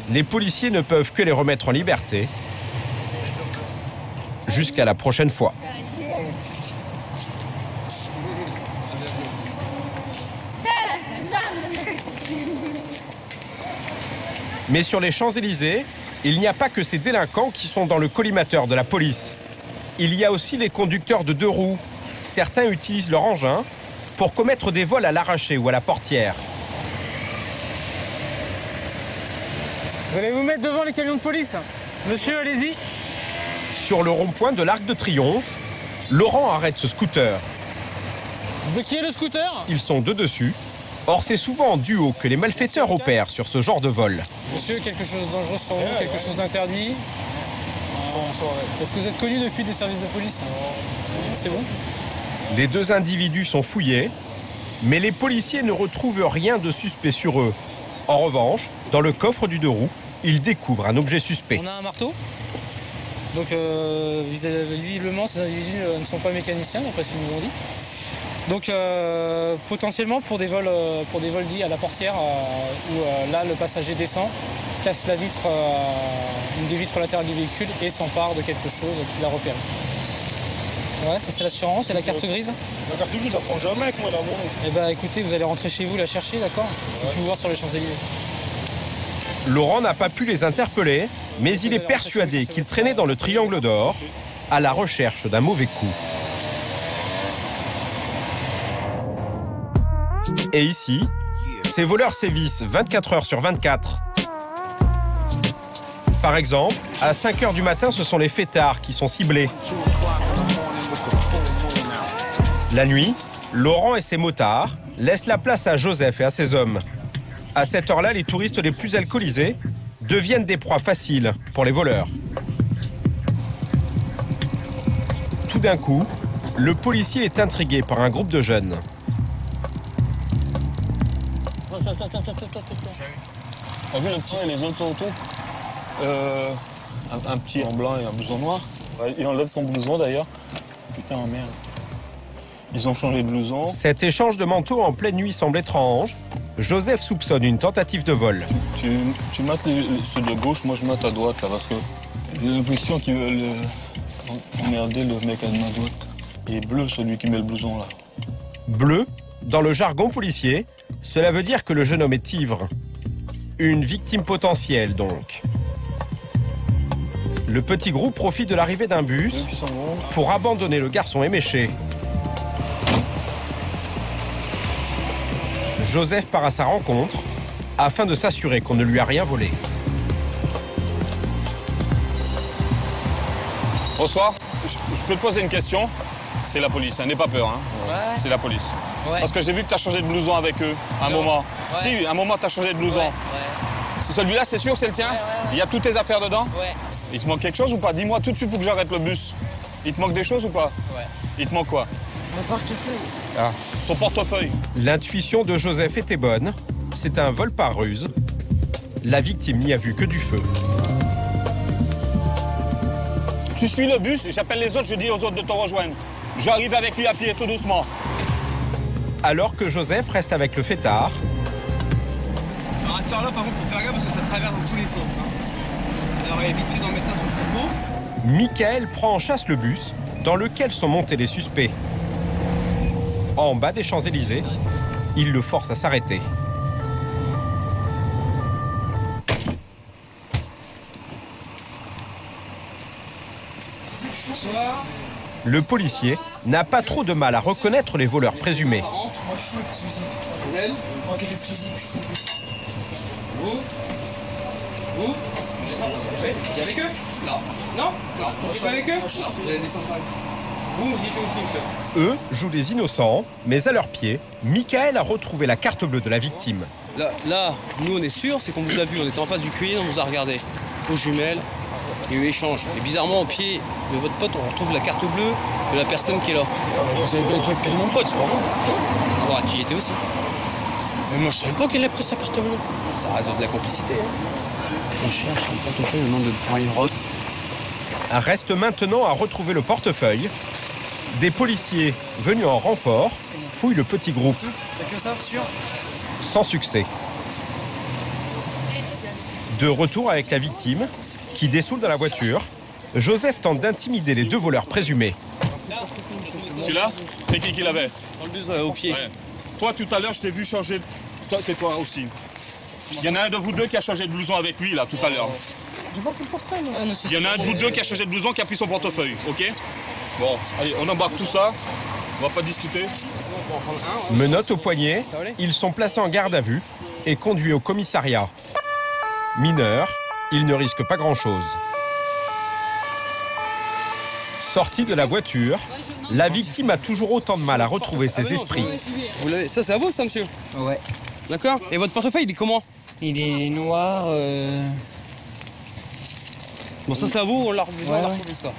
les policiers ne peuvent que les remettre en liberté jusqu'à la prochaine fois. Mais sur les Champs-Élysées, il n'y a pas que ces délinquants qui sont dans le collimateur de la police. Il y a aussi les conducteurs de 2 roues. Certains utilisent leur engin pour commettre des vols à l'arraché ou à la portière. Vous allez vous mettre devant les camions de police. Monsieur, allez-y. Sur le rond-point de l'Arc de Triomphe, Laurent arrête ce scooter. De qui est le scooter? Ils sont 2 dessus. Or, c'est souvent en duo que les malfaiteurs opèrent sur ce genre de vol. Monsieur, quelque chose de dangereux sur vous, quelque chose d'interdit? Est-ce que vous êtes connu depuis des services de police? C'est bon. Les 2 individus sont fouillés, mais les policiers ne retrouvent rien de suspect sur eux. En revanche, dans le coffre du 2 roues, ils découvrent un objet suspect. On a un marteau. Donc, visiblement, ces individus ne sont pas mécaniciens, d'après ce qu'ils nous ont dit. Donc, potentiellement, pour des vols dits à la portière, où là, le passager descend, casse la vitre une des vitres latérales du véhicule et s'empare de quelque chose qu'il a repéré. Ouais, ça c'est l'assurance et la carte grise. La carte grise, je la prends jamais avec moi là-bas. Eh bah écoutez, vous allez rentrer chez vous la chercher, d'accord? Je peux vous voir sur les Champs-Élysées. Laurent n'a pas pu les interpeller, mais il est persuadé qu'ils traînaient dans le Triangle d'Or à la recherche d'un mauvais coup. Et ici, ces voleurs sévissent 24 heures sur 24. Par exemple, à 5 heures du matin, ce sont les fêtards qui sont ciblés. La nuit, Laurent et ses motards laissent la place à Joseph et à ses hommes. À cette heure-là, les touristes les plus alcoolisés deviennent des proies faciles pour les voleurs. Tout d'un coup, le policier est intrigué par un groupe de jeunes. T'as vu le petit et les autres sont autour? Un petit en blanc et un blouson noir. Ouais, il enlève son blouson d'ailleurs. Putain, merde. Ils ont changé de blouson. Cet échange de manteaux en pleine nuit semble étrange. Joseph soupçonne une tentative de vol. Tu mates ceux de gauche, moi je mate à droite là parce que j'ai l'impression qu'ils veulent emmerder le mec à ma droite. Il est bleu celui qui met le blouson là. Bleu, dans le jargon policier, cela veut dire que le jeune homme est ivre. Une victime potentielle donc. Le petit groupe profite de l'arrivée d'un bus pour abandonner le garçon éméché. Joseph part à sa rencontre afin de s'assurer qu'on ne lui a rien volé. Bonsoir, je peux te poser une question? C'est la police, hein. N'aie pas peur, hein. Ouais. C'est la police. Ouais. Parce que j'ai vu que tu as changé de blouson avec eux, un moment. Ouais. Si, un moment tu as changé de blouson. Ouais. C'est celui-là, c'est sûr, c'est le tien? Il y a toutes tes affaires dedans? Ouais. Il te manque quelque chose ou pas? Dis-moi tout de suite pour que j'arrête le bus. Il te manque des choses ou pas? Ouais. Il te manque quoi? Mon portefeuille. Ah. Son portefeuille. L'intuition de Joseph était bonne. C'est un vol par ruse. La victime n'y a vu que du feu. Tu suis le bus, j'appelle les autres, je dis aux autres de te rejoindre. J'arrive avec lui à pied, tout doucement. Alors que Joseph reste avec le fêtard. Alors à cette heure-là, par contre, il faut faire gaffe parce que ça traverse dans tous les sens. Hein. Alors il est vite fait d'en mettre un sur le capot. Michael prend en chasse le bus dans lequel sont montés les suspects. En bas des Champs-Élysées, il le force à s'arrêter. Le policier n'a pas trop de mal à reconnaître les voleurs présumés. Moi je suis exclusif. Vous êtes enquête exclusive, je suis. Vous il est avec eux? Non. Non? Non. Je suis pas avec eux? Non. Vous allez descendre par là. Vous y étiez aussi, monsieur. Eux jouent les innocents, mais à leurs pieds, Michael a retrouvé la carte bleue de la victime. Là, nous on est sûr, c'est qu'on vous a vu, on était en face du cuisine, on vous a regardé. Aux jumelles, il y a eu échange. Et bizarrement, au pied de votre pote, on retrouve la carte bleue de la personne qui est là. Vous avez bien été avec mon pote, c'est pas moi. Ah, tu y étais aussi. Mais moi je savais pas qu'elle a pris sa carte bleue. Ça reste de la complicité. Hein. On cherche un portefeuille au nom de Poirot. Reste maintenant à retrouver le portefeuille. Des policiers venus en renfort fouillent le petit groupe. T'as que ça, sûr? Sans succès. De retour avec la victime, qui dessoule dans la voiture, Joseph tente d'intimider les deux voleurs présumés. Tu l'as? C'est qui l'avait? Dans le bus au pied. Ouais. Toi, tout à l'heure, je t'ai vu changer. Toi, c'est toi aussi. Il y en a un de vous deux qui a changé de blouson avec lui, là, tout à l'heure. J'ai pas pris le portefeuille, moi. Il y en a un de vous deux qui a changé de blouson, qui a pris son portefeuille, ok? Bon, allez, on embarque tout ça. On va pas discuter. Menottes au poignet, ils sont placés en garde à vue et conduits au commissariat. Mineurs, ils ne risquent pas grand-chose. Sorti de la voiture, la victime a toujours autant de mal à retrouver ses esprits. Vous l'avez... Ça, c'est à vous, ça, monsieur? Ouais. D'accord. Et votre portefeuille, il est comment? Il est noir. Bon, ça, c'est à vous, on l'a retrouvé, ça.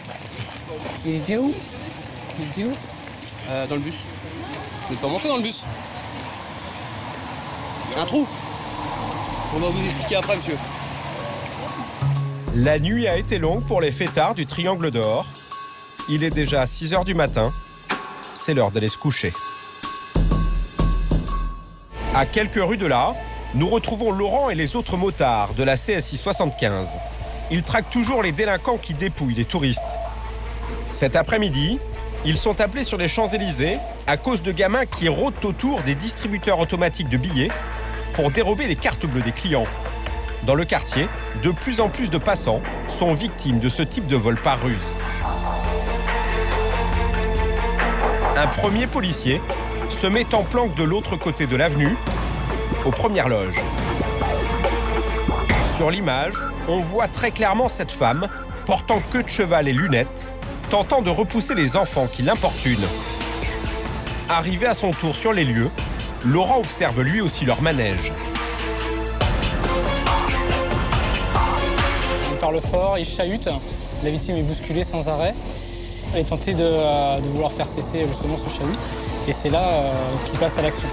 Il était où? Dans le bus. Vous n'êtes pas monté dans le bus? Un trou. On va vous expliquer après, monsieur. La nuit a été longue pour les fêtards du Triangle d'Or. Il est déjà 6 h du matin. C'est l'heure d'aller se coucher. À quelques rues de là, nous retrouvons Laurent et les autres motards de la CSI 75. ils traquent toujours les délinquants qui dépouillent les touristes. Cet après-midi, ils sont appelés sur les Champs-Élysées à cause de gamins qui rôdent autour des distributeurs automatiques de billets pour dérober les cartes bleues des clients. Dans le quartier, de plus en plus de passants sont victimes de ce type de vol par ruse. Un premier policier se met en planque de l'autre côté de l'avenue, aux premières loges. Sur l'image, on voit très clairement cette femme, portant queue de cheval et lunettes, tentant de repousser les enfants qui l'importunent. Arrivé à son tour sur les lieux, Laurent observe lui aussi leur manège. Il parle fort, il chahute, la victime est bousculée sans arrêt. Elle est tentée de vouloir faire cesser justement ce chahut, et c'est là qu'il passe à l'action.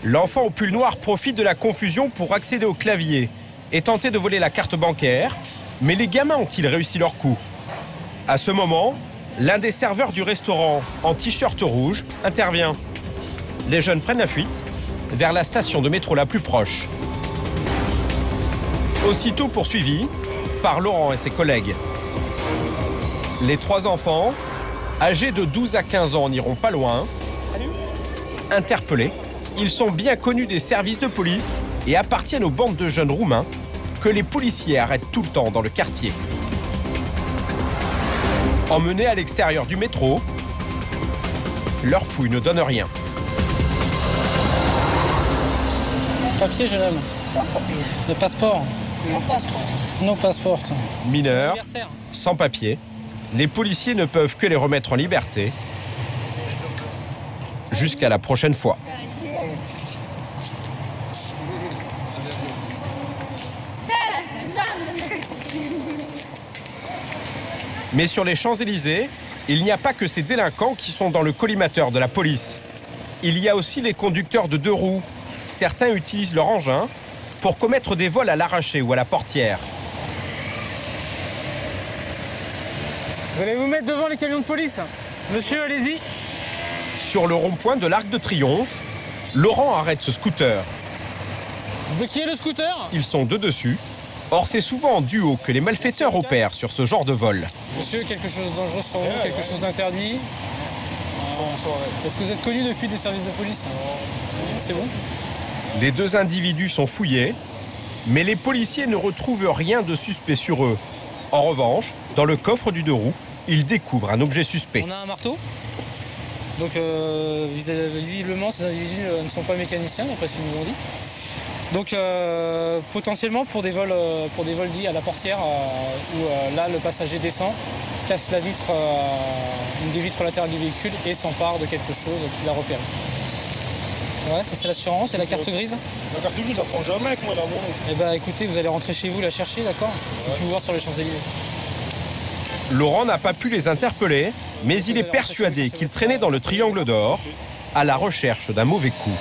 L'enfant au pull noir profite de la confusion pour accéder au clavier et tenter de voler la carte bancaire, mais les gamins ont-ils réussi leur coup? À ce moment, l'un des serveurs du restaurant, en t-shirt rouge, intervient. Les jeunes prennent la fuite vers la station de métro la plus proche. Aussitôt poursuivis par Laurent et ses collègues. Les 3 enfants, âgés de 12 à 15 ans, n'iront pas loin. Interpellés, ils sont bien connus des services de police et appartiennent aux bandes de jeunes roumains que les policiers arrêtent tout le temps dans le quartier. Emmenés à l'extérieur du métro, leur fouille ne donne rien. Papier, jeune homme. Le passeport. Non passeport. Mineurs, sans papier, les policiers ne peuvent que les remettre en liberté. Jusqu'à la prochaine fois. Mais sur les Champs-Élysées, il n'y a pas que ces délinquants qui sont dans le collimateur de la police. Il y a aussi les conducteurs de 2 roues. Certains utilisent leur engin pour commettre des vols à l'arraché ou à la portière. Vous allez vous mettre devant les camions de police. Monsieur, allez-y. Sur le rond-point de l'Arc de Triomphe, Laurent arrête ce scooter. De qui est le scooter? Ils sont 2 dessus. Or, c'est souvent en duo que les malfaiteurs opèrent sur ce genre de vol. Monsieur, quelque chose de dangereux sur vous, quelque chose d'interdit? Est-ce que vous êtes connu depuis des services de police? C'est bon. Les 2 individus sont fouillés, mais les policiers ne retrouvent rien de suspect sur eux. En revanche, dans le coffre du 2 roues, ils découvrent un objet suspect. On a un marteau. Donc, visiblement, ces individus ne sont pas mécaniciens, d'après ce qu'ils nous ont dit. Donc, potentiellement pour des vols dits à la portière, où là, le passager descend, casse la vitre, une des vitres latérales du véhicule et s'empare de quelque chose qu'il a repéré. Ouais, ça c'est l'assurance et la carte grise. La carte grise, je la prends jamais avec moi là-bas. Eh ben, écoutez, vous allez rentrer chez vous la chercher, d'accord? Je vais plus vous voir sur les Champs-Élysées. Laurent n'a pas pu les interpeller, mais il est persuadé qu'ils traînaient dans le triangle d'or à la recherche d'un mauvais coup.